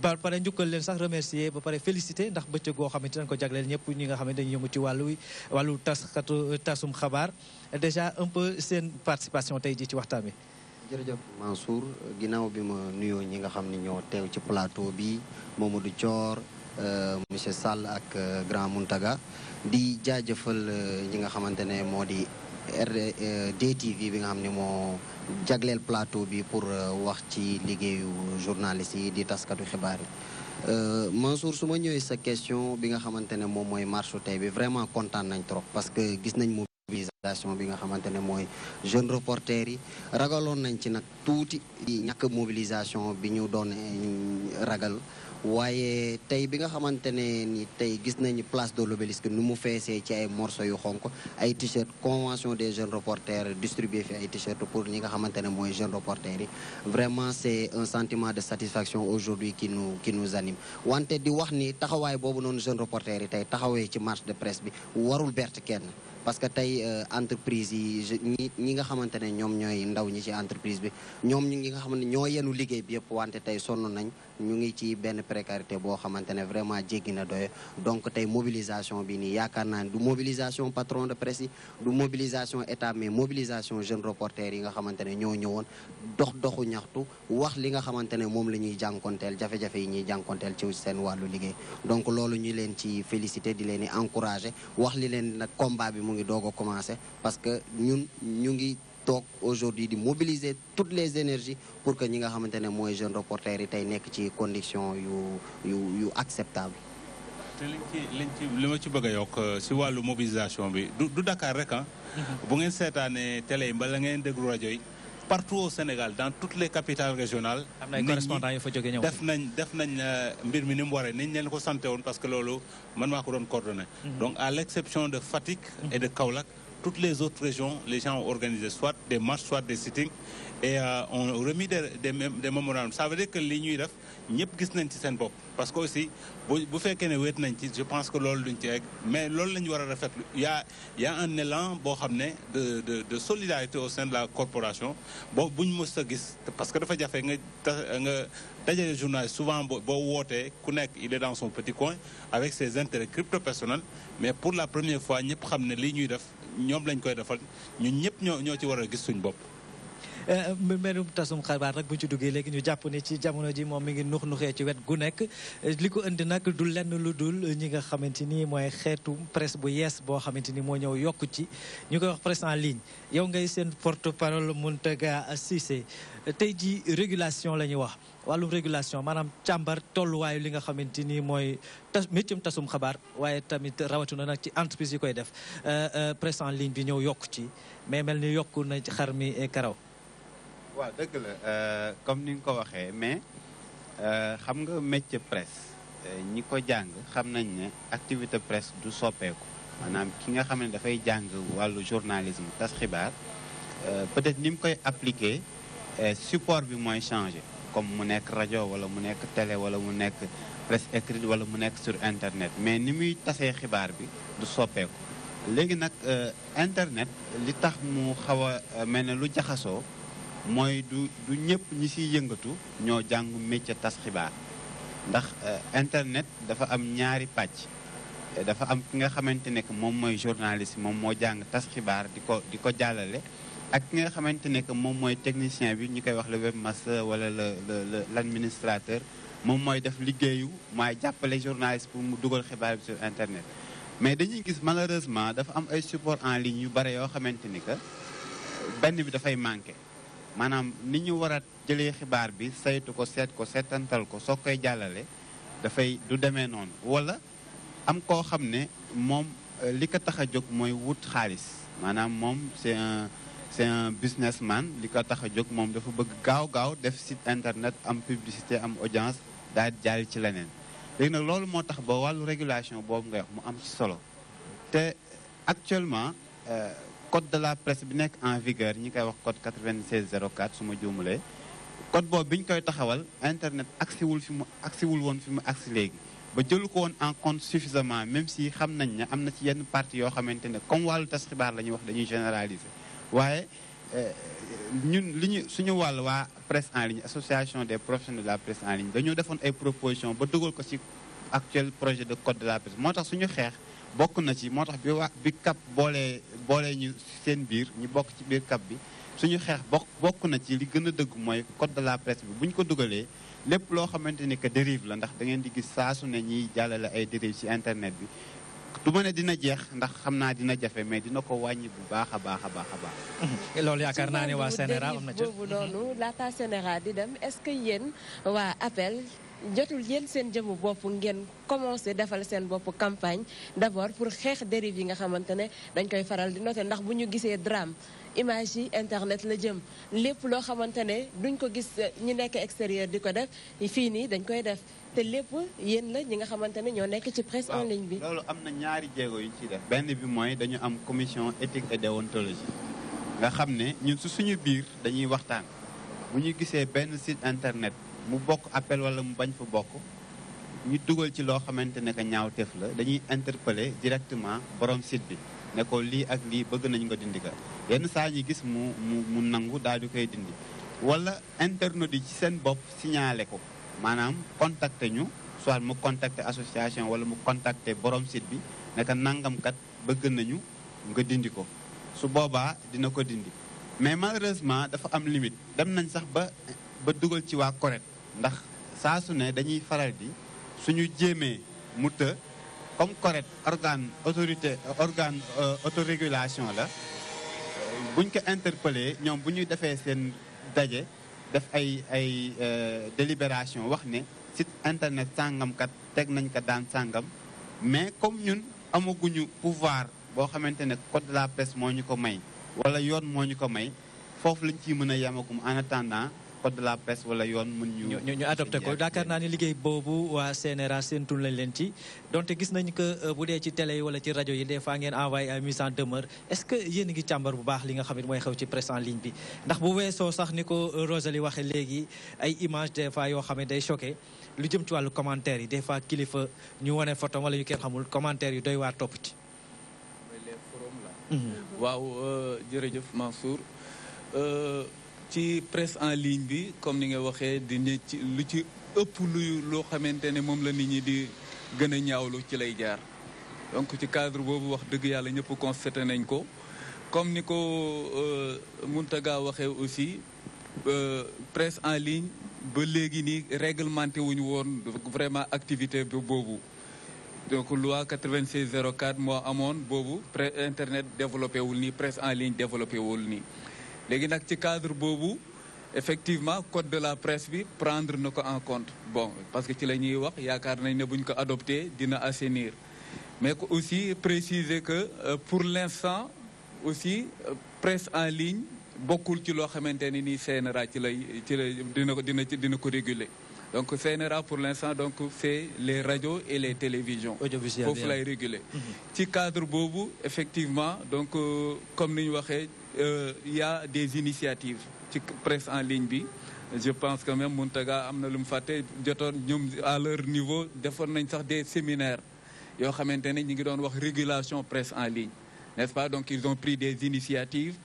ba pare njukkal leen sax remercier ba pare féliciter ndax bëccëg goo xamante nañ ko jagleel ñëpp ñi nga xamante dañuy yëngu ci wàllu tasum xabaar déjà un peu seen participation tey jii ci waxtaan bi. jërëjëf Mansour ginnaaw bi ma nuyoo ñi nga xam ne ñoo teew ci plateau bi Mamadou Thior monsieur Sall ak Grand Mountaga di jaajëfal ñi nga xamante ne moo di DTV bi nga xam ne moo jagleel plateau bi pour wax ci liggéeyu journaliste yi di taskatu xibaar yi Mansour su ma ñëwee sa question bi nga xamante ne moom mooy marche tey bi vraiment kontaan nañ trop parce que gis nañ mobilisation bi nga xamante ne mooy jeune reporter yi ragaloon nañ ci nag tuuti ñàkk mobilisation bi ñu doon ragal waaye tey bi nga xamante ne ni tey gis nañu place de l'Obélisque nu mu feesee ci ay morceaux yu xonk ay t-shirt convention des jeunes reporters distribué fi ay t-shirt pour ñi nga xamante ne mooy jeunes reporters yi vraiment c'est un sentiment de satisfaction aujourd'hui qui nous anime wante di wax ni taxawaay boobu noonu jeunes reporters yi tey taxawee ci marche de presse bi warul bert kenn parce que tey entreprise yi ñi nga xamante ne ñoom ñooy ndaw ñi ci entreprise bi ñoom ñi nga xamante ne ñoo yenu liggéey bi yëpp wante tey sonn nañ ñu ngi ci benn précarité boo xamante ne vraiment jéggi na doye donc tey mobilisation bi nii yaakaar naa ne du mobilisation patron de presse yi du mobilisation état mais mobilisation jeune reporter yi nga xamante ne ñoo ñëwoon doxu ñaxtu wax li nga xamante ne moom la ñuy jànkonteel jafe-jafe yi ñuy jànkonteel ci seen wàllu liggéey donc loolu ñu leen ci félicité di leen di encouragé wax li leen nag combat bi mu ngi doog a commencé parce que ñun ñu ngi toog aujourd'hui di mobiliser toutes les énergies pour que ñi nga xamante ne mooy jeune reporter yi tey nekk ci condition yu acceptable te li ma ci bëgg a yokk si wàllu mobilisation bi du Dakar rek ah bu ngeen seetaanee télé yi mbala ngeen déglu rajo yi partout au Sénégal dans toutes les capitales régionales am na ay correspondants yu fa jóge ñëw def nañ mbir mi ni mu waree niñ leen ko santé woon parce que loolu man maa ko doon coordonné donc à l'exception de Fatick et de Kaolack toutes les autres régions, les gens ont organisé soit des marches, soit des sittings et ont remis des mémorandums. Ça veut dire que les ñuy def ñëpp gis nañ ci seen bopp parce que aussi bu fekkee ne wéet nañ ci je pense que loolu duñ ci egg mais loolu la ñu war a rafetlu y a un élan boo xam ne de solidarité au sein de la corporation boo buñ mës a gis parce que dafa jafe nga dajale journaliste souvent boo wootee ku nekk il est dans son petit coin avec ses intérêts crypto-personnels mais pour la première fois ñëpp xam ne lii ñuy def ñoom lañ koy defal ñun ñëpp ñoo ci war a gis suñ bopp. mbirum tasum xabaar nag bu ñu ci duggee léegi ñu jàpp ne ci jamono ji moom mi ngi nuxee ci wet gu nekk li ko indi nag du lenn lu dul ñi nga xamante ni mooy xeetu presse bu yees boo xamante ni moo ñëw yokku ci ñu koy wax presse en ligne yow ngay seen porte-parole Mountaga Cissé tey ji régulation la ñuy wax wàllum régulation maanaam càmbar tolluwaayu li nga xamante ni mooy méccum tasum xabaar waaye tamit rawatina nag ci entreprise yi koy def presse en ligne bi ñëw yokku ci mais mel ni yokku na ci xar mi karaw. waaw dëgg la comme ni nga ko waxee mais xam nga métier presse ñi ko jàng xam nañ ne activité presse du soppeeku maanaam ki nga xam ne dafay jàng wàllu journalisme tas xibaar peut-être ni mu koy appliquer support bi mooy changé comme mu nekk rajo wala mu nekk télé wala mu nekk presse écrite wala mu nekk sur internet mais ni muy tasee xibaar bi du soppeeku léegi nag internet li tax mu xaw a mel ne lu jaxasoo mooy du ñëpp ñi siy yëngatu ñoo jàng métier tas xibaar ndax internet dafa am ñaari pàcc dafa am ki nga xamante ne que moom mooy journaliste moom moo jàng tas xibaar di ko jàllale ak ki nga xamante ne que moom mooy technicien bi ñu koy wax le webmaster wala l'administrateur moom mooy def liggéeyu mooy jàppale journaliste pour mu dugal xibaar bi sur internet mais dañuy gis malheureusement dafa am ay support en ligne yu bare yoo xamante ni que benn bi dafay manqué maanaam ni ñu war a jëlee xibaar bi saytu ko seetantal ko soo koy jàllale dafay du demee noonu wala am koo xam ne moom li ko tax a jóg mooy wut xaalis maanaam moom c'est un businessman li ko tax a jóg moom dafa bëgg gaaw def site internet am publicité am audience daal di jàll ci leneen léegi nag loolu moo tax ba wàllu régulation boobu nga wax mu am ci solo te actuellement code de la presse bi nekk en vigueur ñi koy wax code 9604 su ma juumulee code boobu bi ñu koy taxawal internet agsiwul woon fi mu agsi léegi ba jëlu ko woon en compte suffisamment même si xam nañ ne am na ci yenn partie yoo xamante ne comme wàllu tas xibaar la ñuy wax dañuy généraliser waaye ñun suñu wàll waa presse en ligne association des professionnels de la presse en ligne dañoo defoon ay proposition ba dugal ko ci actuel projet de code de la presse moo tax suñu xeex bokk na ci moo tax bi CAP boolee ñu seen biir ñu bokk ci biir CAP bi suñu xeex bokk na ci li gën a dëgg mooy code de la presse bi bu ñu ko dugalee lépp loo xamante ni que dérive la ndax da ngeen di gis saa su ne ñiy jàllale ay dérive ci internet bi du ma ne dina jeex ndax xam naa dina jafe mais dina ko wàññi bu baax a baax. loolu yaakaar naa ne waa CNRA am na ci boobu noonu laata CNRA di dem est-ce que yéen waa appel jotul yéen seen jëmu bopp ngeen commencé defal seen bopp campagne d'abord pour xeex dérive yi nga xamante ne dañ koy faral di noter ndax bu ñu gisee drame image yi internet la jëm lépp loo xamante ne duñ ko gis ñi nekk extérieur di ko def fii nii dañ koy def te lépp yéen la ñi nga xamante ne ñoo nekk ci presse en ligne bi. loolu am na ñaari jéego yu ñu ciy def benn bi mooy dañu am commission éthique et déontologie nga xam ne ñun suñu biir dañuy waxtaan bu ñu gisee benn site internet mu bokk appel wala mu bañ fa bokk ñu dugal ci loo xamante ne que ñaawteef la dañuy interpeller directement borom site bi ne ko lii ak lii bëgg nañ nga dindi ka yenn saa ñi gis mu nangu daal di koy dindi wala internautes yi ci seen bopp signalé ko maanaam contacter ñu soit mu contacter association wala mu contacter borom site bi ne que nangamkat bëgg nañu nga dindi ko su boobaa dina ko dindi mais malheureusement dafa am limite dem nañ sax ba dugal ci waa correct ndax saa su ne dañuy faral di suñu jéemee mu të comme correct organe autorégulation la buñ ko interpellé ñoom bu ñuy defee seen daje def ay délibération wax ne site internet sàngamkat teg nañ ko daan sàngam mais comme ñun amaguñu pouvoir boo xamante ne code de la presse moo ñu ko may wala yoon moo ñu ko may foofu lañ ciy mën a yamagum en attendant code de la presse wala yoon mën ñu adopté ko yaakaar naa ni liggéey boobu waa CNRA séentul lañ leen ci donte gis nañ que bu dee ci télé yi wala ci rajo yi des fois ngeen envoyé ay mise en demeure est-ce que yéen ngi càmbar bu baax li nga xam ne mooy xew ci presse en ligne bi ndax bu weesoo sax ni ko Rosalie waxee léegi ay image des fois yoo xam ne day choqué lu jëm ci wàllu commentaire yi des fois kilifa ñu wane photo wala ñu kenn xamul commentaire yi doy waar topp ci. waaw jërëjëf Mansour ci presse en ligne bi comme ni nga waxee dina ci lu ci ëpp loo xamante ne moom la nit ñi di gën a ñaawlu ci lay jaar donc ci cadre boobu wax dëgg yàlla ñëpp constaté nañ ko comme ni ko Mountaga waxee aussi presse en ligne ba léegi nii réglementé wuñu woon vraiment activité bi boobu donc loi 9604 moo amoon boobu internet développé wul nii presse en ligne développé wul nii léegi nag ci cadre boobu effectivement code de la presse bi prendre na ko en compte bon parce que ci la ñuy wax yaakaar nañ ne bu ñu ko adopté dina assainir mais que aussi préciser que pour l'instant aussi presse en ligne bokkul ci loo xamante ne nii CNRA dina ko réguler donc CNRA pour l'instant donc c'est les radios et les télévisions foofu lay réguler ci cadre boobu effectivement donc comme ni ñu waxee il y a des initiatives ci presse en ligne bi je pense que même Mountaga am na lu mu fàtte jotoon ñoom à leur niveau defoon nañ sax des séminaires yoo xamante ne ñu ngi doon wax régulation presse en ligne n'est-ce pas donc ils ont pris des initiatives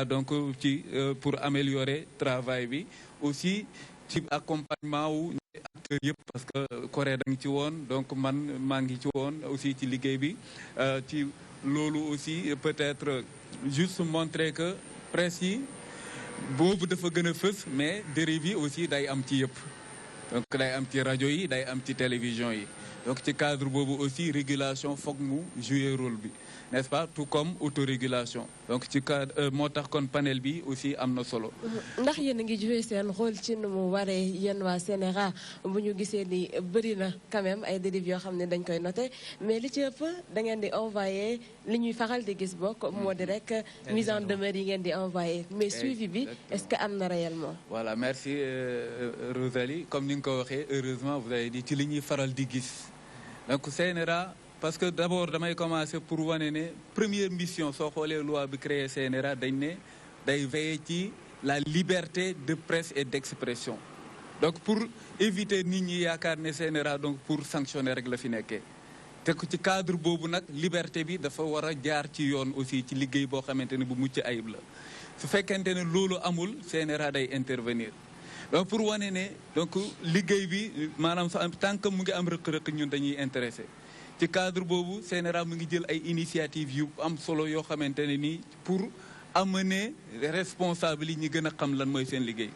donc ci pour améliorer travail bi aussi ci accompagnement wu acteurs yëpp parce que Corée da nga ci woon donc man maa ngi ci woon aussi ci liggéey bi ci loolu aussi peut-être juste montrer que presse yi boobu dafa gën a fës mais dérive yi aussi day am ci yëpp donc day am ci rajo yi day am ci télévision yi donc ci cadre boobu aussi régulation foog mu jouer rôle bi n'est-ce pas, tout comme autorégulation. Donc ci cadre moo tax kon panel bi aussi am na solo. ndax yéen a ngi jouer seen rôle ci nu mu waree yéen waa CNRA bu ñu gisee ni bëri na quand même ay dérives yoo xam ne dañ koy noté mais li ci ëpp da ngeen di envoyer li ñuy faral di gis bokk moo di rek mise en demeure yi ngeen di envoyer mais suivi bi est-ce que am na réellement. Voilà, merci Rosalie, comme ni nga ko waxee heureusement vous avez dit ci li ñuy faral di gis donc CNRA. Parce que d'abord damay commencer pour wane ne première mission soo xoolee loi bi créé CNRA dañ ne day veiller ci la liberté de presse et d'expression. Donc pour éviter nit ñi yaakaar ne CNRA donc pour sanctionner rek la fi nekkee te ci cadre boobu nag liberté bi dafa war a jaar ci yoon aussi ci liggéey boo xamante ne bu mucc ayib la su fekkente ne loolu amul CNRA day intervenir. Donc pour wane ne donc liggéey bi maanaam sa tant que mu ngi am rëq-rëq ñun dañuy intéressé. ci cadre boobu CNRA mu ngi jël ay initiatives yu am solo yoo xamante ne nii pour amener responsable yi ñi gën a xam lan mooy seen liggéey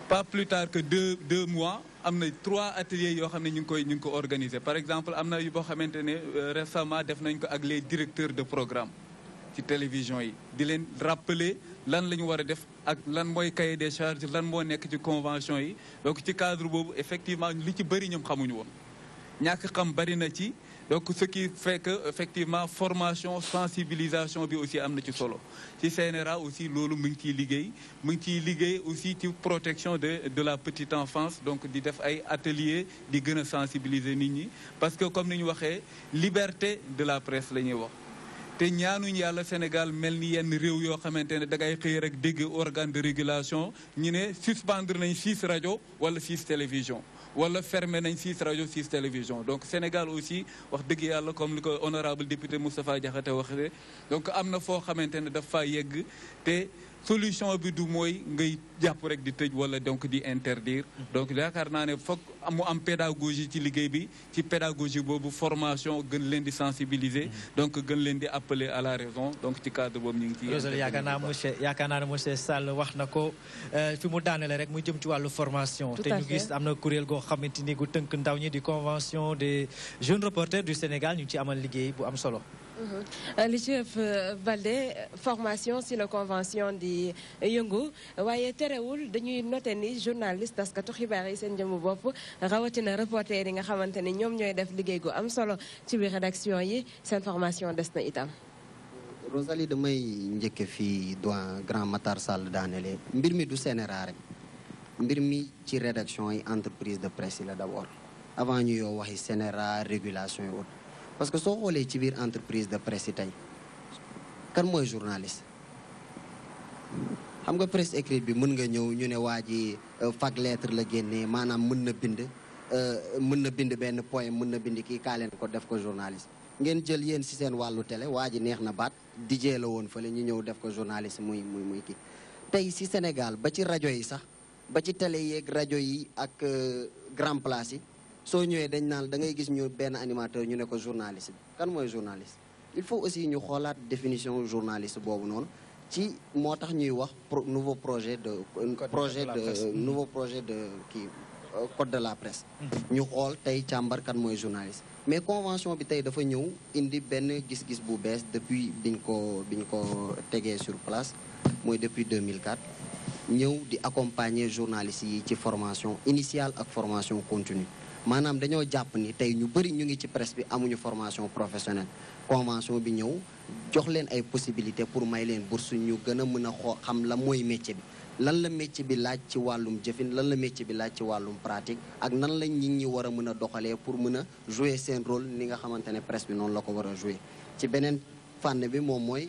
pas plus tard que deux mois am na 3 ateliers yoo xam ne ñu ngi ko organiser par exemple am na yu boo xamante ne récemment def nañ ko ak les directeurs de programme ci télévision yi di leen rappeler lan la ñu war a def ak lan mooy cahier des charges lan moo nekk ci convention yi donc ci cadre boobu effectivement li ci bëri ñoom xamuñu woon ñàkk xam bari na ci donc ce qui fait que effectivement formation sensibilisation bi aussi am na ci solo ci CNRA aussi loolu mu ngi ciy liggéey aussi ci protection de la petite enfance donc di def ay ateliers di gën a sensibiliser nit ñi parce que comme ni ñu waxee liberté de la presse la ñuy wax te ñaanuñ yàlla Sénégal mel ni yenn réew yoo xamante ne dangay xëy rek dégg organe de régulation ñu ne suspendre nañ 6 rajo wala 6 télévision wala fermé nañ 6 rajo 6 télévision donc Sénégal aussi wax dëgg yàlla comme li ko honorable député Moustapha Diakhaté waxee donc am na foo xamante ne daf faa yegg te solution bi du mooy ngay jàpp rek di tëj wala donc di interdire donc yaakaar naa ne foog mu am pédagogie ci liggéey bi ci pédagogie boobu formation gën leen di sensibiliser donc gën leen di appeler à la raison donc ci cadre boobu ñu ngi ci yaakaar naa ne monsieur Sall wax na ko fi mu daanele rek muy jëm ci wàllu formation te ñu gis am na kuréel goo xamante ni gu tënk ndaw ñi di convention des jeunes reporters du Sénégal ñu ngi ci amal liggéey bu am solo li ci Balde formation si la convention di yëngu waaye terewul dañuy noté ni journaliste taskatu xibaar yi seen jëmu bopp rawatina reporter yi nga xamante ni ñoom ñooy def liggéey gu am solo ci biir rédaction yi seen formation des na itam. Rosalie damay njëkke fii doyen grand Matar Sall daanele mbir mi du CNRA rek mbir mi ci rédaction yi entreprise de presse yi la d'abord avant ñu yoo waxi CNRA régulation yi autre parce que soo xoolee ci biir entreprise de presse yi tey kan mooy journaliste xam nga presse écrite bi mën nga ñëw ñu ne waa ji fac lettre la génnee maanaam mën na bind benn poème mën na bind kii kaa leen ko def ko journaliste ngeen jël yéen si seen wàllu télé waa ji neex na baat dijee la woon fële ñu ñëw def ko journaliste muy kii tey si Sénégal ba ci rajo yi sax ba ci télé yeeg rajo yi ak grand place yi soo ñëwee dañ naan da ngay gis ñu benn animateur ñu ne ko journaliste bi kan mooy journaliste il faut aussi ñu xoolaat définition journaliste boobu noonu ci moo tax ñuy wax nouveau projet de kii code de la presse ñu xool tey càmbar kan mooy journaliste mais convention bi tey dafa ñëw indi benn gis-gis bu bees depuis biñ ko tegee sur place mooy depuis 2004 ñëw di accompagner journalistes yi ci formation initiale ak formation continue maanaam dañoo jàpp ni tey ñu bëri ñu ngi ci presse bi amuñu formation professionnelle convention bi ñëw jox leen ay possibilités pour may leen bourse ñu gën a mën a xam la mooy métier bi lan la métier bi laaj ci wàllum jëfin lan la métier bi laaj ci wàllum pratique ak nan la nit ñi war a mën a doxalee pour mën a jouer seen rôle ni nga xamante ne presse bi noonu la ko war a jouer ci beneen fànn bi moom mooy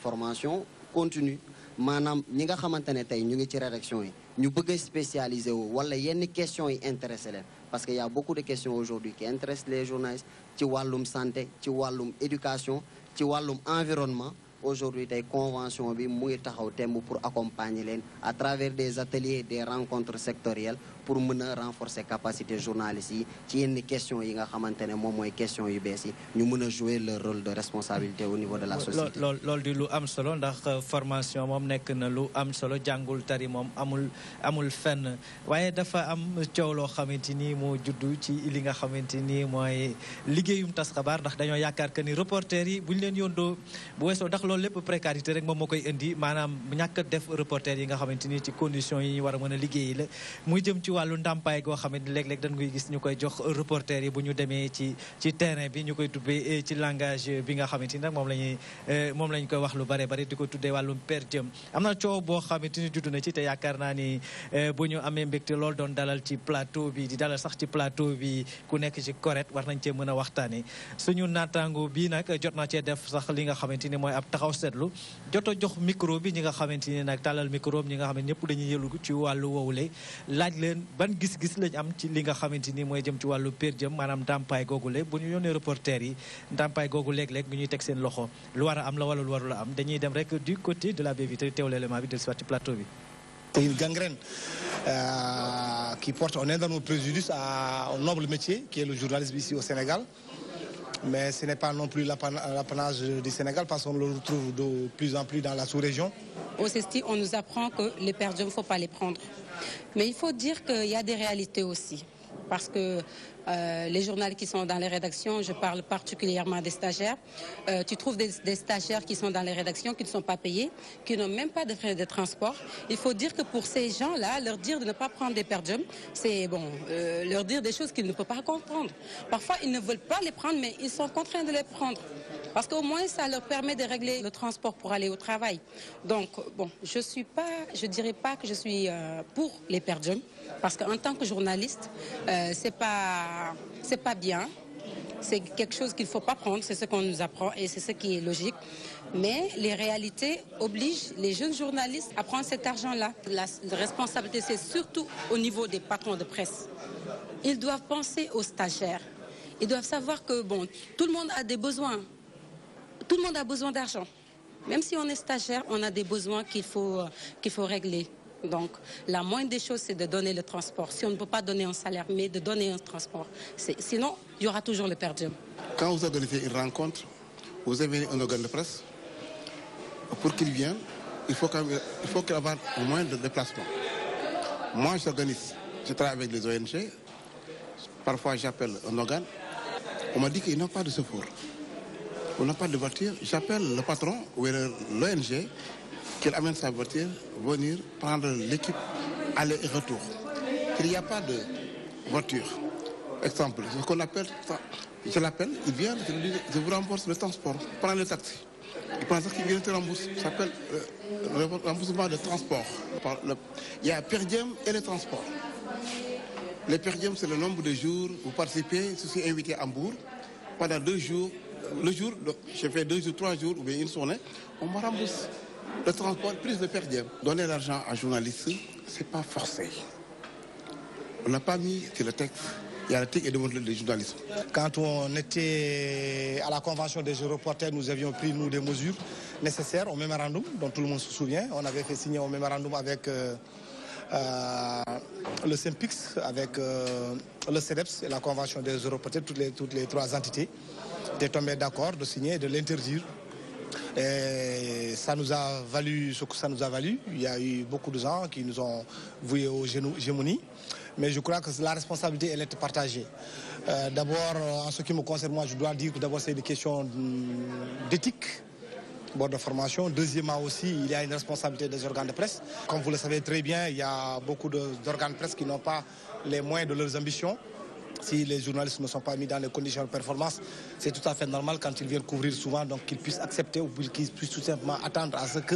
formation continue maanaam ñi nga xamante ne tey ñu ngi ci rédaction yi ñu bëgg a spécialisé wu wala yenn questions yi intéressé leen parce que y a beaucoup de questions aujourd'hui qui intéressent les journalistes ci wàllum santé ci wàllum éducation ci wàllum environnement aujourd'hui tey convention bi mu ngi taxaw temb pour accompagner leen à travers des ateliers des rencontres sectorielles pour renforcer capacité journalistes yi ci yenn questions yi nga xamantene mom moy question yu bees yi ñu jouer leur rôle de responsabilité au niveau de la société. lool di lu am solo ndax formation mom nek na lu am solo jàngul tari mom amul fenn waaye dafa am coow loo xamante ni moo juddu ci li nga xamante ni mooy liggéeyum tas xabaar ndax dañoo yaakaar que ni reporter yi bu ñu leen yóndoo bu weesoo ndax loolu lépp précarité rek moom moo koy indi maanaam ñàkk def reporter yi nga xamante ni ci conditions yi ñu war a mën a liggéeyi la muy jëm ci wàllu ndàmpaay goo xamante ni léeg-léeg dañ koy gis ñu koy jox reporter yi bu ñu demee ci terrain bi ñu koy tuddee ci langage bi nga xamante ni nag moom lañ koy wax lu bare bare di ko tuddee wàllum per diem am na coow boo xamante ni juddu na ci te yaakaar naa ni bu ñu amee mbégte lool doon dalal ci plateau bi di dalal sax ci plateau bi ku nekk ci correct war nañ cee mën a waxtaane suñu naataango bii nag jot na cee def sax li nga xamante ni mooy ab taxaw seetlu jot a jox micro bi ñi nga xamante ni nag tàllal micro ñi nga xam ne ñëpp dañuy yëlu ci wàllu woowule laaj leen ban gis-gis lañ am ci li nga xamante ni mooy jëm ci wàllu per diem maanaam ndàmpaay googule bu ñu yónnee reporter yi ndàmpaay googu léeg-léeg bu ñuy teg seen loxo lu war a am la wala lu warul a am dañuy dem rek du côté de la baie vitrée teewlu élément bi del si waat ci plateau bi. C'est une gangrène qui porte un énorme préjudice à un noble métier qui est le journalisme ici au Sénégal. Mais ce n'est pas non plus l'apanage du Sénégal parce qu'on le retrouve de plus en plus dans la sous-région. Au CESTI, on nous apprend que les per diem, il ne faut pas les prendre. Mais il faut dire qu'il y a des réalités aussi. Parce que les journalistes qui sont dans les rédactions, je parle particulièrement des stagiaires, tu trouves des stagiaires qui sont dans les rédactions, qui ne sont pas payés, qui n'ont même pas de frais de transport. Il faut dire que pour ces gens-là, leur dire de ne pas prendre des per diem, c'est bon, leur dire des choses qu'ils ne peuvent pas comprendre. Parfois, ils ne veulent pas les prendre, mais ils sont contraints de les prendre. Parce qu'au moins, ça leur permet de régler le transport pour aller au travail. Donc, bon, je dirais pas que je suis pour les per diem, parce qu'en tant que journaliste, c'est pas bien. C'est quelque chose qu'il ne faut pas prendre, c'est ce qu'on nous apprend et c'est ce qui est logique. Mais les réalités obligent les jeunes journalistes à prendre cet argent-là. La responsabilité, c'est surtout au niveau des patrons de presse. Ils doivent penser aux stagiaires. Ils doivent savoir que bon, tout le monde a des besoins. Tout le monde a besoin d'argent. Même si on est stagiaire, on a des besoins qu'il faut régler. Donc, la moindre des choses, c'est de donner le transport. Si on ne peut pas donner un salaire, mais de donner un transport. Sinon, il y aura toujours le per diem. Quand vous organisez une rencontre, vous avez un organe de presse. Pour qu'il vienne, il faut qu'il y ait au moins de déplacement. Moi, j'organise. Je travaille avec les ONG. Parfois, j'appelle un organe. On m'a dit qu'ils n'ont pas de secours. On n'a pas de voiture. J'appelle le patron ou l'ONG qu'il amène sa voiture, venir prendre l'équipe, aller et retour. Il n'y a pas de voiture. Exemple, ce qu'on appelle, je l'appelle, il vient, je lui dis, je vous rembourse le transport, prends le taxi. Il prend ça, il vient te rembourser. Ça s'appelle le remboursement de transport. Il y a per diem et le transport. Le per diem, c'est le nombre de jours où vous participez, je suis invité à Hambourg, pendant 2 jours. Le jour, je fais 2 jours, 3 jours ou bien une journée, on me rembourse. Le transport, plus de per diem. Donner l'argent à un journaliste, ce n'est pas forcé. On n'a pas mis sur le texte. Il y a le texte et le modèle de journalisme. Quand on était à la convention des jeunes reporters, nous avions pris nous des mesures nécessaires au mémorandum, dont tout le monde se souvient. On avait fait signer un mémorandum avec le SYNPICS, avec le CEDEPS et la convention des jeunes reporters, toutes les 3 entités, étaient tombées d'accord de signer et de l'interdire. Et ça nous a valu ce que ça nous a valu. Il y a eu beaucoup de gens qui nous ont voué aux gémonies. Mais je crois que la responsabilité, elle est partagée. D'abord, en ce qui me concerne, moi, je dois dire que d'abord, c'est une question d'éthique, bord de formation. Deuxièmement aussi, il y a une responsabilité des organes de presse. Comme vous le savez très bien, il y a beaucoup d'organes de presse qui n'ont pas les moyens de leurs ambitions. Si les journalistes ne sont pas mis dans les conditions de performance, c'est tout à fait normal quand ils viennent couvrir souvent, donc qu'ils puissent accepter ou qu'ils puissent tout simplement attendre à ce que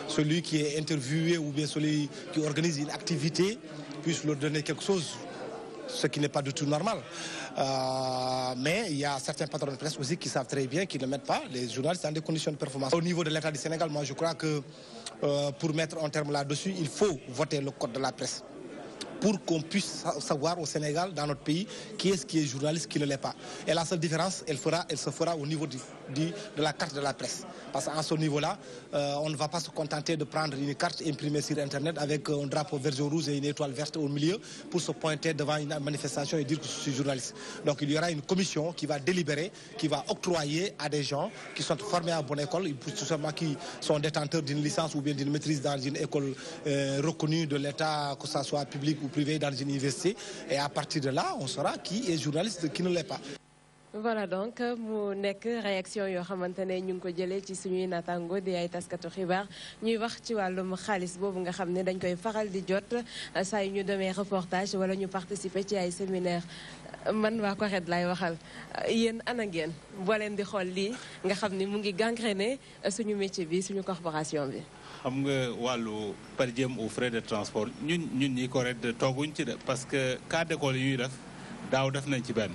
celui qui est interviewé ou bien celui qui organise une activité puisse leur donner quelque chose, ce qui n'est pas du tout normal. Mais il y a certains patrons de presse aussi qui savent très bien qu'ils ne mettent pas les journalistes dans des conditions de performance. Au niveau de l'État du Sénégal, moi je crois que pour mettre un terme là-dessus, il faut voter le code de la presse. pour qu'on puisse savoir au Sénégal, dans notre pays, qui est journaliste, qui ne l'est pas. Et la seule différence, elle se fera au niveau de la carte de la presse. Parce qu'à ce niveau-là, on ne va pas se contenter de prendre une carte imprimée sur Internet avec un drapeau vert-rouge et une étoile verte au milieu pour se pointer devant une manifestation et dire que je suis journaliste. Donc il y aura une commission qui va délibérer, qui va octroyer à des gens qui sont formés à bonne école, tout simplement qui sont détenteurs d'une licence ou bien d'une maîtrise dans une école reconnue de l'État, que ce soit public ou privé, dans une université. Et à partir de là, on saura qui est journaliste et qui ne l'est pas. Voilà donc mu nekk réaction yoo xamante ne ñu ngi ko jëlee ci suñuy naataango di ay taskatu xibaar ñuy wax ci wàllum xaalis boobu nga xam ne dañ koy faral di jot saa yu ñu demee reportage wala ñu participer ci ay séminaire man waa CORED lay waxal yéen ana ngeen boo leen di xool lii nga xam ni mu ngi gangréné suñu métier bi suñu corporation bi. xam nga wàllu per diem aux frais de transport ñun ñi CORED tooguñ ci de parce que cas d'école yi ñuy def daaw def nañ ci benn.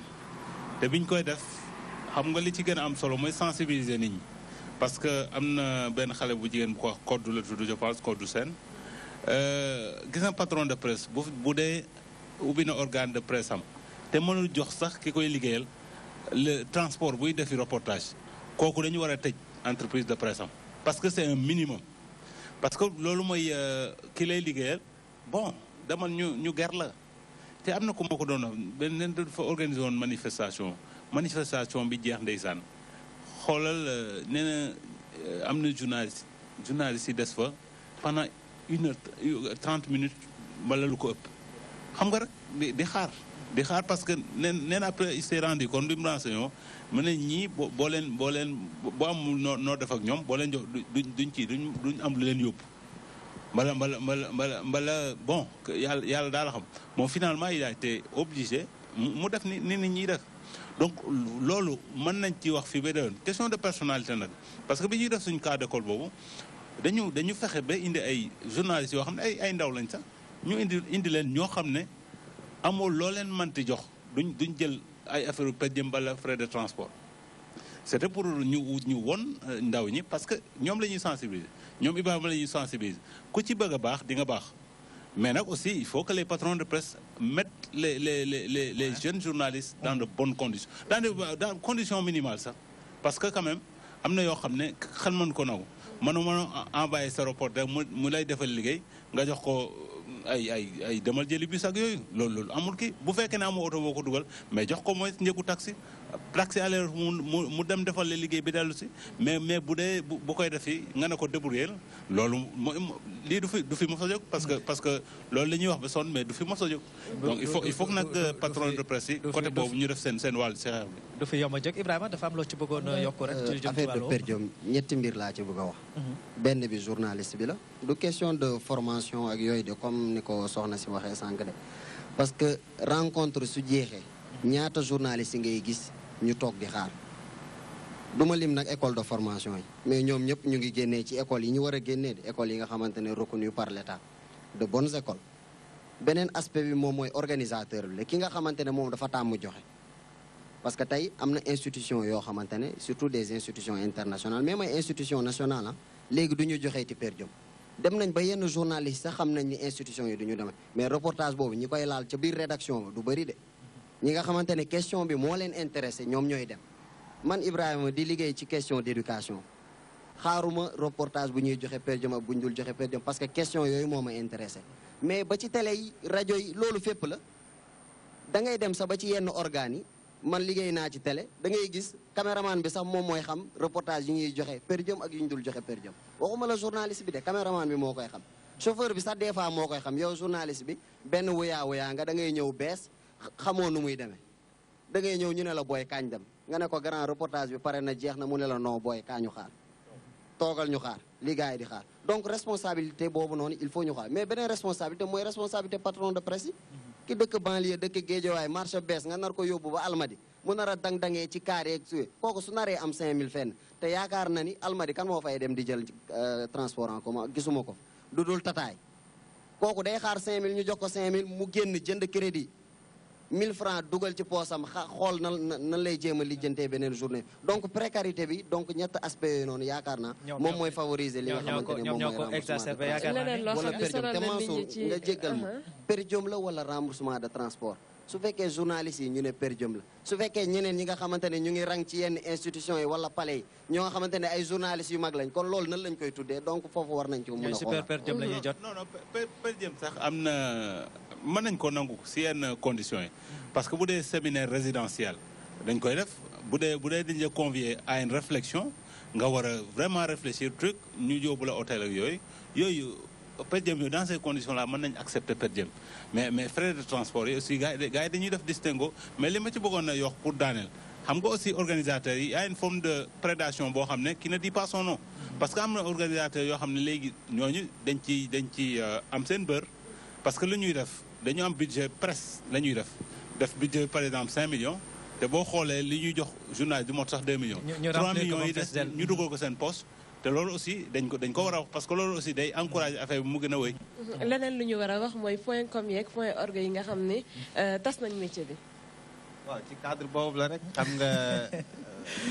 te biñ koy def xam nga li ci gën a am solo mooy sensibiliser nit ñi parce que am na benn xale bu jigéen bu ko wax Codou la tudd je pense Codou Sène gis nga patron de presse bu dee ubbi na organe de presse am te mënul jox sax ki koy liggéeyal le transport buy defi reportage kooku dañu war a tëj entreprise de presse am parce que c'est un minimum parce que loolu mooy ki lay liggéeyal bon demal ñu ger la te am na ku ma ko doon benn dafa organisé woon manifestation bi jeex ndeysaan xoolal nee na am na journaliste yi des fa pendant 1h30 minutes wala lu ko ëpp xam nga rek di xaar parce que nee na après il s'est rendu compte bi mu renseigné mu ne ñii boo amul noo def ak ñoom boo leen jox duñ am lu leen yóbbu mbala bon yàlla daal xam moom finalement il a été obligé mu def ni nit ñi def donc loolu mën nañ ci wax fii ba déwén question de personnalité nag parce que bi ñuy def suñu cas d'école boobu dañu fexe ba indi ay journalistes yoo xam ne ay ndaw lañ sax ñu indi leen ñoo xam ne amul loo leen mënti jox duñ jël ay affaire per diem bala frais de transport c'était pour ñu won ndaw ñi parce que ñoom la ñuy sensibiliser ñoom Ibrahima la ñuy sensibiliser ku ci bëgg a baax di nga baax mais nag aussi il faut que les patrons de presse mettent les jeunes journalistes dans de bonnes conditions dans conditions minimales sax parce que quand même am na yoo xam ne xel mën ko naw mën envoyer sa reporter mu lay defal liggéey nga jox ko ay demal jëli bis ak yooyu loolu amul kii bu fekkee ne amoo oto boo ko dugal mais jox ko mooy njëgu taxi aller mu dem defal la liggéey bi dellu si mais bu dee bu koy def fi nga ne ko débrouiller loolu lii du fi mos a jóg parce que loolu la ñuy wax ba sonn mais du fi mos a jóg donc il faut que nag patron de presse yi côté boobu ñu def seen wàll si xeex bi du fi yomb a jóg Ibrahima dafa am loo ci bëggoon yokku rek ci jëm ci affaire de per diem ñetti mbir laa ci bëgg a wax benn bi journaliste bi la du question de formation ak yooyu de comme ni ko soxna si waxee sànq de parce que rencontre su jeexee ñaata journaliste yi ngay gis ñu toog di xaar duma lim nag école de formation yi mais ñoom ñëpp ñu ngi génnee ci école yi ñu war a génnee de école yi nga xamante ne reconnu par l'État de bonnes écoles beneen aspect bi moom mooy organisateur bi la ki nga xamante ne moom dafa tàmm joxe parce que tey am na institution yoo xamante ne surtout des institutions internationales même ay institution nationale ah léegi du ñu joxee ci per diem dem nañ ba yenn journalistes sax xam nañ ni institution yi du ñu demee mais reportage boobu ñi koy laal ca biir rédaction ba du bëri de ñi nga xamante ne question bi moo leen intéressé ñoom ñooy dem man Ibrahima di liggéey ci question d'éducation xaaruma reportage bu ñuy joxe per diem ak bu ñu dul joxe per diem parce que question yooyu moo ma intéressé mais ba ci télé yi rajo yi loolu fépp la da ngay dem sax ba ci yenn organes yi man liggéey naa ci télé da ngay gis caméraman bi sax moom mooy xam reportage yi ñuy joxe per diem ak yu ñu dul joxe per diem waxuma la journaliste bi de caméraman bi moo koy xam chauffeur bi sax des fois moo koy xam yow journaliste bi benn wuyaa nga da ngay ñëw bees xamoo nu muy demee da ngay ñëw ñu ne la booy kaañ dem nga ne ko grand reportage bi pare na jeex na mu ne la non booy kaañu xaar toogal ñu xaar li gars yi di xaar donc responsabilité boobu noonu il faut ñu xaar mais beneen responsabilité mooy responsabilité patron de presse yi ki dëkk banlieue dëkk Guédiawaye marché bees nga nar ko yóbbu ba Almadi mu nar a dang-dangee ci kaar yeeg suwe kooku su naree am 5000 fenn te yaakaar na ni Almadi kan moo fay dem di jël transport en commun gisuma ko du dul tataay kooku day xaar 5000 ñu jox ko 5000 mu génn jënd crédit 1000 francs dugal ci poosam xool nan lay jéem a lijjantee beneen journée donc précarité bi donc ñett aspect yooyu noonu yaakaar naa moom mooy favoriser li nga xamante ne moom mooy remboursement te Mansour nga jéggal ma per diem la wala remboursement de transport su fekkee journalistes yi ñu ne per diem la su fekkee ñeneen ñi nga xamante ne ñu ngi rang ci yenn institutions yi wala palais yi ñoo nga xamante ne ay journalistes yu mag lañ kon loolu nan lañ koy tuddee donc foofu war nañ ci mën a xool per diem la ñuy jot non per diem sax am na mën nañ ko nangu si yenn conditions yi parce que bu dee séminaire résidentiel dañ koy def bu dee dañ la convier à une réflexion nga war a vraiment réfléchir truc ñu yóbbu la hôtel ak yooyu per diem yooyu dans ces conditions là mën nañ accepter per diem mais frais de transport yi aussi gars yi dañuy def distinguo mais li ma ci bëggoon a yokk pour daaneel xam nga aussi organisateurs yi y a une forme de prédation boo xam ne qui ne dit pas son nom parce que am na organisateurs yoo xam ne léegi ñooñu dañ ci am seen beurre parce que lu ñuy def dañu am budget presse la ñuy def budget par exemple 5 millions te boo xoolee li ñuy jox journal du mot sax 2 millions 3 millions yi des ñu dugal ko seen poste te loolu aussi dañ ko war a wax parce que loolu aussi day encourager affaire bi mu gën a wéy leneen lu ñu war a wax mooy point com yeeg point org yi nga xam ne tas nañ métier bi waaw ci cadre boobu la rek xam nga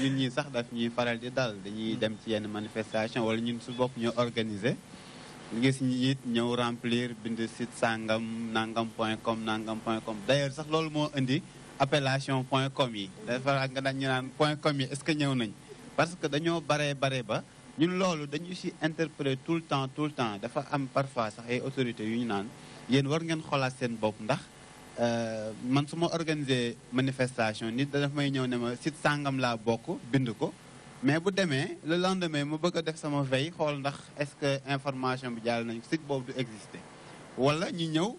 ñun ñi sax daf ñuy faral di dal dañuy dem ci yenn manifestation wala ñun su bopp ñoo organiser gis ñi it ñëw remplir bind site sangam nangam.com nangam.com d'ailleurs sax loolu moo indi appellation .com yi dafa nga dañ ñu naan .com yi est-ce que ñëw nañ parce que dañoo bare ba ñun loolu dañu si interpeller tout le temps dafa am parfois sax ay autorités yu ñu naan yéen war ngeen xoolaat seen bopp ndax man su ma organiser manifestation nit daf may ñëw ne ma site sangam laa bokk bind ko mais bu demee le lendemain mu bëgg a def sama veille xool ndax est-ce que information bi jàll nañu site boobu du exister wala ñu ñëw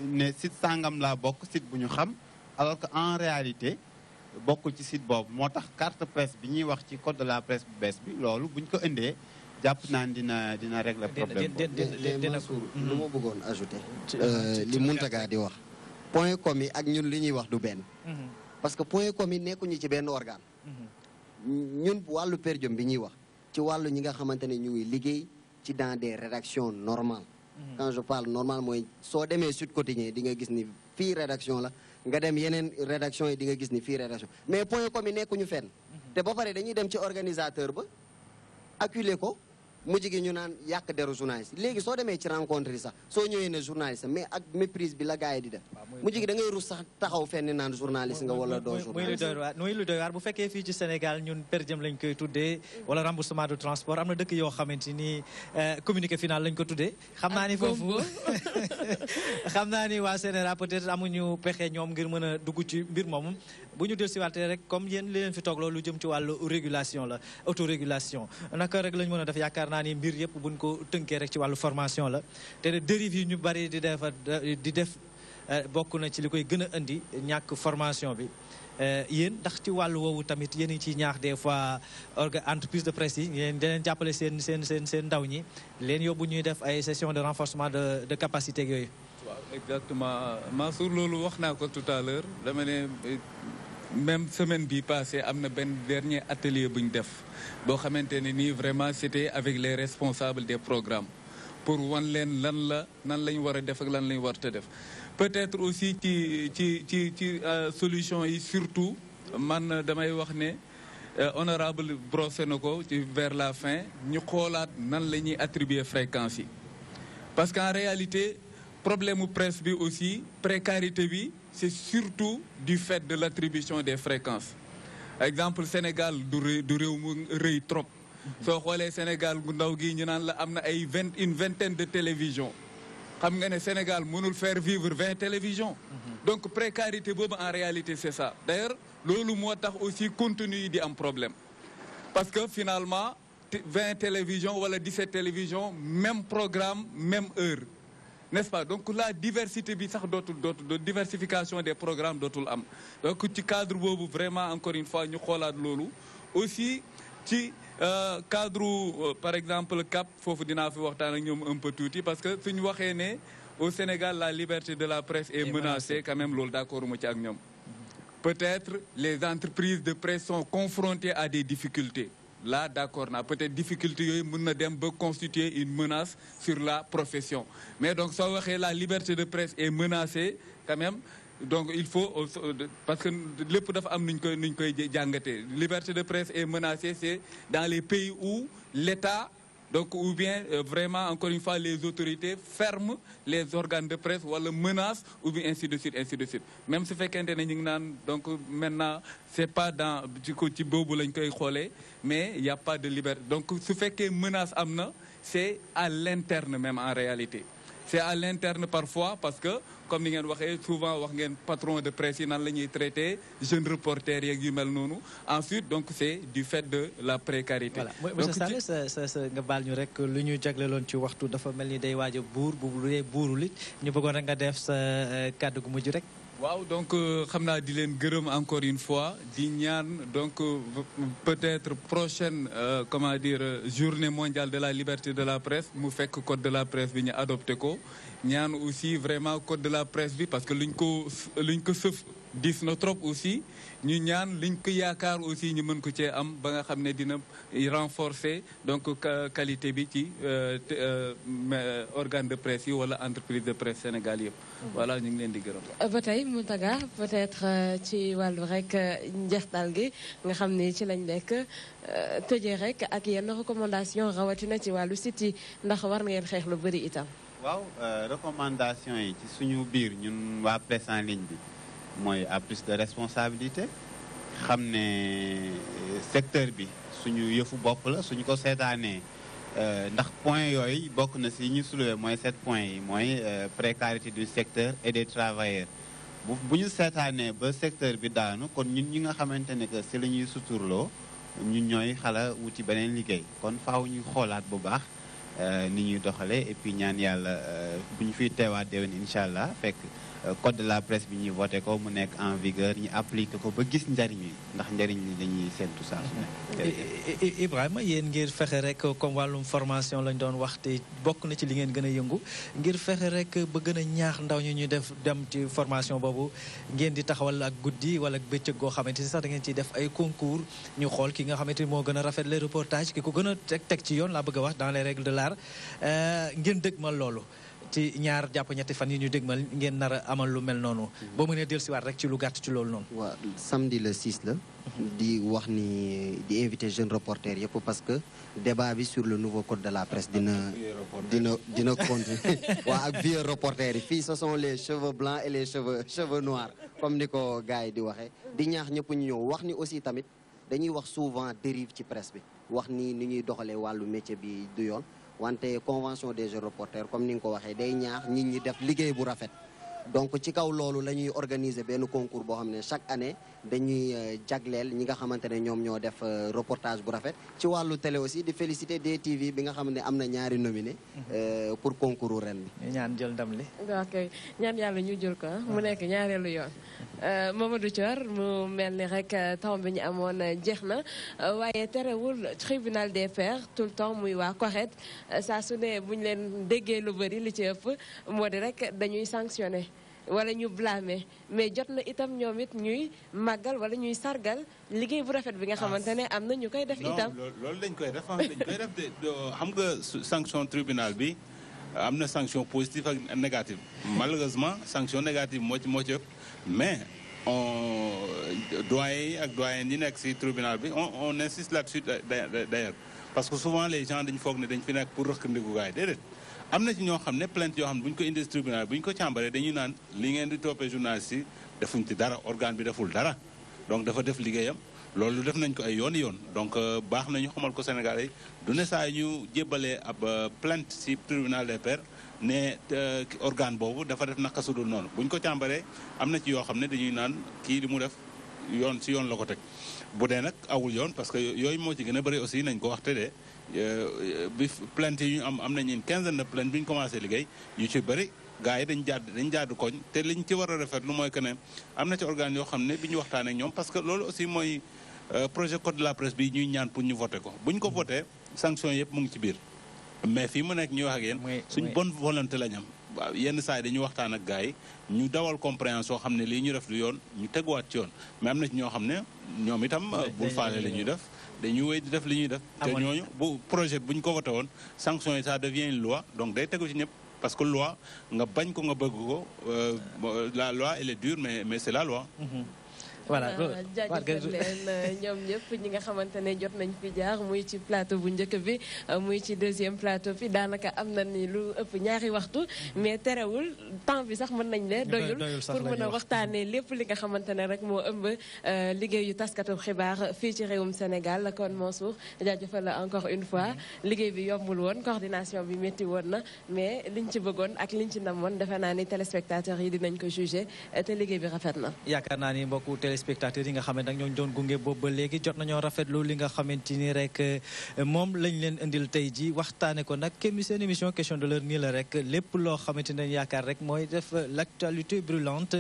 ne site sangam laa bokk site bu ñu xam alors que en réalité bokkul ci site boobu moo tax carte presse bi ñuy wax ci code de la presse bu bees bi loolu buñ ko indee jàpp naan dina régler problème boobu. lu ma bëggoon ajouter li Mountaga di wax point com yi ak ñun li ñuy wax du benn parce que point com yi nekkuñu ci benn organe ñun wàllu per diem bi ñuy wax ci wàllu ñi nga xamante ne ñu ngi liggéey ci dans des rédactions normales quand je parle normal mooy soo demee Sud Quotidien di nga gis ni fii rédaction la nga dem yeneen rédaction yi di nga gis ni fii rédaction mais point com yi nekkuñu fenn te ba pare dañuy dem ci organisateur ba acculer ko mujj gi ñu naan yàq deru journaliste léegi soo demee ci rencontre yi sax soo ñëwee ne journaliste mais ak méprise bi la gars yi di def mujj gi da ngay rus sax taxaw fenn naan journaliste nga wala doo journaliste muy lu doy waar bu fekkee fii ci Sénégal ñun per diem lañ koy tuddee wala remboursement de transport am na dëkk yoo xamante ni communiqué final lañ ko tuddee xam naa ni foofu xam naa ni waa CNRA peut-être amuñu pexe ñoom ngir mën a dugg ci mbir moomu bu ñu dellusiwaatee rek comme yéen li leen fi toog loolu lu jëm ci wàllu régulation la autorégulation naka rek lañ mën a def yaakaar naa ni mbir yëpp buñ ko tënkee rek ci wàllu formation la te dérive yi ñu bari di def bokk na ci li koy gën a indi ñàkk formation bi yéen ndax ci wàllu woowu tamit yéen ci ñaax des fois entreprise de presse yi yéen da leen jàppale seen ndaw ñi leen yóbbu ñuy def ay session de renforcement de capacité yooyu. waaw exactement Mansour loolu wax naa ko tout à l'heure dama ne même semaine bi passée am na benn dernier atelier bu ñu def boo xamante ne nii vraiment c'était avec les responsables des programmes pour wan leen nan lañ war a def ak lan lañ war a def peut-être aussi ci solution yi surtout man damay wax ne honorable brossé na ko ci vers la fin ñu xoolaat nan la ñuy attribuer fréquence yi parce qu'en réalité problème mu presse bi aussi précarité bi c'est surtout du fait de l'attribution des fréquences exemple Sénégal du réew mu rëy trop soo xoolee Sénégal gu ndaw gi ñu naan la am na ay une vingtaine de télévisions xam nga ne Sénégal mënul faire vivre 20 télévisions donc précarité boobu en réalité c'est ça d'ailleurs loolu moo tax aussi contenu yi di am problème parce que finalement 20 télévisions wala 17 télévisions même programme même heure n'est-ce pas donc la diversité bi sax dootul diversification des programmes dootul am donc ci cadre boobu vraiment encore une fois ñu xoolaat loolu aussi ci cadre par exemple CAP foofu dinaa fi waxtaan ak ñoom un peu tuuti parce que suñu waxee ne au Sénégal la liberté de la presse est menacée quand même loolu d'accord mu ci ak ñoom peut-être les entreprises de presse sont confrontées à des difficultés là d'accord naa peut-être difficulté yooyu mën na dem ba constituer une menace sur la profession mais donc soo waxee la liberté de presse est menacée quand même donc il faut parce que lépp dafa am nuñ koy jàngatee liberté de presse est menacée c'est dans les pays où l'État donc ou bien vraiment encore une fois les autorités ferment les organes de presse wala menacent ou bien ainsi de suite même su fekkente ne ñu ngi naan donc maintenant c'est pas dans ci boobu lañ koy xoolee mais il y a pas de liberté donc su fekkee menace am na c'est à l'interne même en réalité c'est à l'interne parfois parce que comme ni ngeen waxee souvent wax ngeen patron de presse yi nan la ñuy traité jeunes reporters yeeg yu mel noonu ensuite donc c'est du fait de la précarité. voilà monsieur Sall sa nga baal ñu rek lu ñu jagleeloon ci waxtu dafa mel ni day waaj a buur bu dee buurul it ñu bëggoon rek nga def sa kàddu gu mujj rek. waaw donc xam naa di leen gërëm encore une fois di ñaan donc peut-être prochaine comment dire journée mondiale de la liberté de la presse mu fekk code de la presse bi ñu adopté ko ñaan aussi vraiment code de la presse bi parce que luñ ko sëf dis na trop aussi ñu ñaan liñ ko yaakaar aussi ñu mën ko cee am ba nga xam ne dina renforcer donc qualité bi ci organe de presse yi wala entreprise de presse Sénégal yëpp. voilà ñu ngi leen di gërëm. ba tey Mountaga peut-être ci wàllu rek njeextal gi nga xam ni ci lañ nekk tëjee rek ak yenn recommandation rawatina ci wàllu site yi ndax war ngeen xeex lu bëri itam. waaw recommandation yi ci suñu biir ñun waa presse en ligne bi. mooy à plus de responsabilité xam ne secteur bi suñu yëfu bopp la suñu ko seetaanee ndax point yooyu bokk na si ñu soulevé mooy 7 points yi mooy précarité du secteur et des travailleurs bu ñu seetaanee ba secteur bi daanu kon ñun ñi nga xamante ne que si la ñuy suturloo ñun ñooy xala wuti beneen liggéey kon faaw ñu xoolaat bu baax ni ñuy doxalee et puis ñaan yàlla bu ñu fiy teewaat déwén incha allah fekk code de la presse bi ñuy voté ko mu nekk en vigueur ñu appliqué ko ba gis njariñ li ndax njariñ li dañuy séntu saa su nekk. Ibrahima yéen ngir fexe rek comme wàllum formation lañ doon wax te bokk na ci li ngeen gën a yëngu ngir fexe rek ba gën a ñaax ndaw ñi ñuy def dem ci formation boobu ngeen di taxawal ak guddi wala bëccëg goo xamante ni sax da ngeen ciy def ay concours ñu xool ki nga xamante ni moo gën a rafet les reportages ki ko gën a teg ci yoon laa bëgg a wax dans les règles de l'art ngeen dëgmal loolu. ci ñaar jàpp ñetti fan yi ñu dégmal ngeen nar a amal lu mel noonu. boo mënee dellusiwaat rek ci lu gàtt ci loolu noonu. waaw samedi le 6 la. di wax ni di invité jeunes reporters yëpp parce que débat bi sur le nouveau code de la presse dina continuer. waaw ak vieux reporters yi fii ce sont les cheveux blancs et les cheveux noirs comme ni ko gars yi di waxee. di ñaax ñëpp ñu ñëw wax ni aussi tamit dañuy wax souvent dérive ci presse bi wax ni ñuy doxalee wàllu métier bi du yoon. wante convention des jeunes reporters comme ni nga ko waxee day ñaax nit ñi def liggéey bu rafet donc ci kaw loolu la ñuy organiser benn concours boo xam ne chaque année dañuy jagleel ñi nga xamante ne ñoom ñoo def reportage bu rafet ci wàllu télé aussi di féliciter DTV bi nga xam ne am na ñaari nominé pour concours ren bi. ñaan jël ndam li. ok ñaan yàlla ñu jël ko mu nekk ñaareelu yoon. Mamadou Thior mu mel ni rek temps bi ñu amoon jeex na waaye terewul tribunal des pairs tout le temps muy waa CORED saa su ne bu ñu leen déggee lu bëri li ci ëpp moo di rek dañuy sanctionné wala ñu blâmer mais jot na itam ñoom it ñuy màggal wala ñuy sargal liggéey bu rafet bi nga xamante ne am na ñu koy def itam. loolu dañ koy def xam nga sanction tribunal bi am na sanction positive ak négative malheureusement sanction négative moo ci ëpp mais doyen yi ak doyen yi nekk ci tribunal bi on insiste là-dessus d'ailleurs parce que souvent les gens dañu foog ne dañ fi nekk pour rëkk ndigu gaay déedéet am na ci ñoo xam ne plainte yoo xam ne bu ñu ko indi tribunal bu ñu ko càmbaree dañuy naan li ngeen di toppee journaliste yi defuñ ci dara organe bi deful dara donc dafa def liggéeyam loolu def nañ ko ay yoon donc baax na ñu xamal ko Sénégalais yi du ne saa ñu jébbalee ab plainte ci tribunal des pairs ne organe boobu dafa def naka su dul noonu bu ñu ko càmbaree am na ci yoo xam ne dañuy naan kii li mu def yoon ci yoon la ko teg bu dee nag awul yoon parce que yooyu moo ci gën a bëri aussi nañ ko waxte de bi plainte yi ñu am nañ une quinzaine de plainte bi ñu commencé liggéey yu ci bëri gars yi dañ jàdd koñ te liñ ci war a rafetlu mooy que ne am na ci organe yoo xam ne bi ñu waxtaan ak ñoom parce que loolu aussi mooy projet code de la presse bi ñuy ñaan pour ñu voté ko bu ñu ko voté sanction yëpp mu ngi ci biir mais fii mu nekk ñuy wax ak yéen suñ bonne volonté lañ am waaw yenn saa yi dañuy waxtaan ak gars yi ñu dawal compréhension xam ne lii ñu def du yoon ñu teguwaat ci yoon mais am na ci ñoo xam ne ñoom itam bul faale la ñuy def dañuy wéy di def li ñuy def te ñooñu bu projet bu ñu ko voté woon sanction yi ça devient une loi donc day tegu ci ñëpp parce que loi nga bañ ko nga bëgg ko la loi elle est dure mais c'est la loi. voilà jaajëfal leen ñoom ñëpp ñi nga xamante ne jot nañ fi jaar muy ci plateau bu njëkk bi muy ci deuxième plateau bi daanaka am na ni lu ëpp ñaari waxtu mais terewul temps bi sax mën nañ ne doyul pour mën a waxtaanee lépp li nga xamante ne rek moo ëmb liggéeyu taskatu xibaar fii ci réewum Sénégal kon Mansour jaajëfal la encore une fois liggéey bi yombul woon coordination bi métti woon na mais liñ ci bëggoon ak liñ ci namoon defe naa ni téléspectateurs yi dinañ ko jugé te liggéey bi rafet na. yaakaar naa ni mbokku téléspectateurs yi nga xam ne nag ñoo doon gunge boobu ba léegi jot nañoo rafetlu li nga xamante ni rek moom lañ leen indil tey ji waxtaane ko nag seen émission question de l'heure nii la rek lépp loo xamante ne yaakaar rek mooy def l'actualité brûlante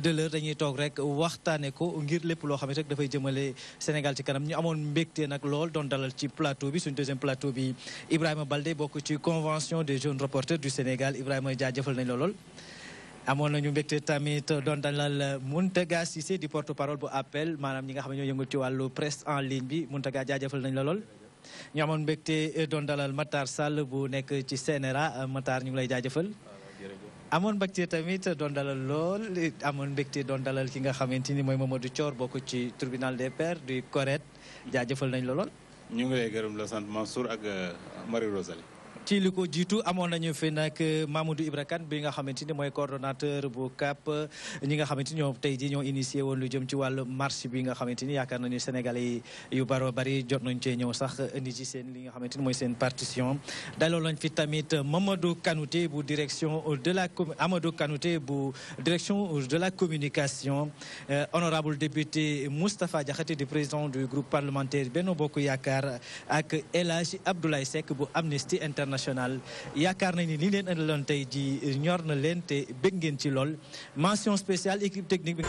de l'heure dañuy toog rek waxtaane ko ngir lépp loo xamante rek dafay jëmale Sénégal ci kanam ñu amoon mbégte nag lool doon dalal ci plateau bi suñu deuxième plateau bi Ibrahima Baldé bokk ci convention des jeunes reporters du Sénégal Ibrahima jaajëfal nañ la lool. amoon nañu mbégte tamit doon dalal Mountaga Cissé di porte-parole bu appel maanaam ñi nga xam ne ñoo yëngu ci wàllu presse en ligne bi Mountaga jaajëfal nañ la lool. ñu amoon mbégte doon dalal Matar Sall bu nekk ci CNRA Matar ñu ngi lay jaajëfal. amoon mbégte tamit doon dalal lool amoon mbégte doon dalal ki nga xamante ni mooy Mamadou Thior bokk ci tribunal des pairs du CORED jaajëfal nañ la lool. ñu ngi lay gërëm la sant Mansour ak Marie Rosalie. ci li ko jiitu amoon nañu fi nag Mamadou Ibra Kane bi nga xamante ni mooy coordonnateur bu CAP ñi nga xamante ni ñoom tey jii ñoo initié woon lu jëm ci wàllu marche bi nga xamante ni yaakaar nañu Sénégalais yu bari jot nañu cee ñëw sax indi ci seen li nga xamante ni mooy seen partition. daloo lañ fi tamit Mamadou Kanouté bu direction de la Amadou Kanouté bu direction de la communication honorable député Moustapha Diakhaté di président du groupe parlementaire Benno Bokk Yaakaar ak El Hadji Abdoulaye Seck bu Amnesty International. yaakaar nañ ni li leen indiloon tey ji ñor na leen te bëgg ngeen ci lool mention spéciale équipe technique bi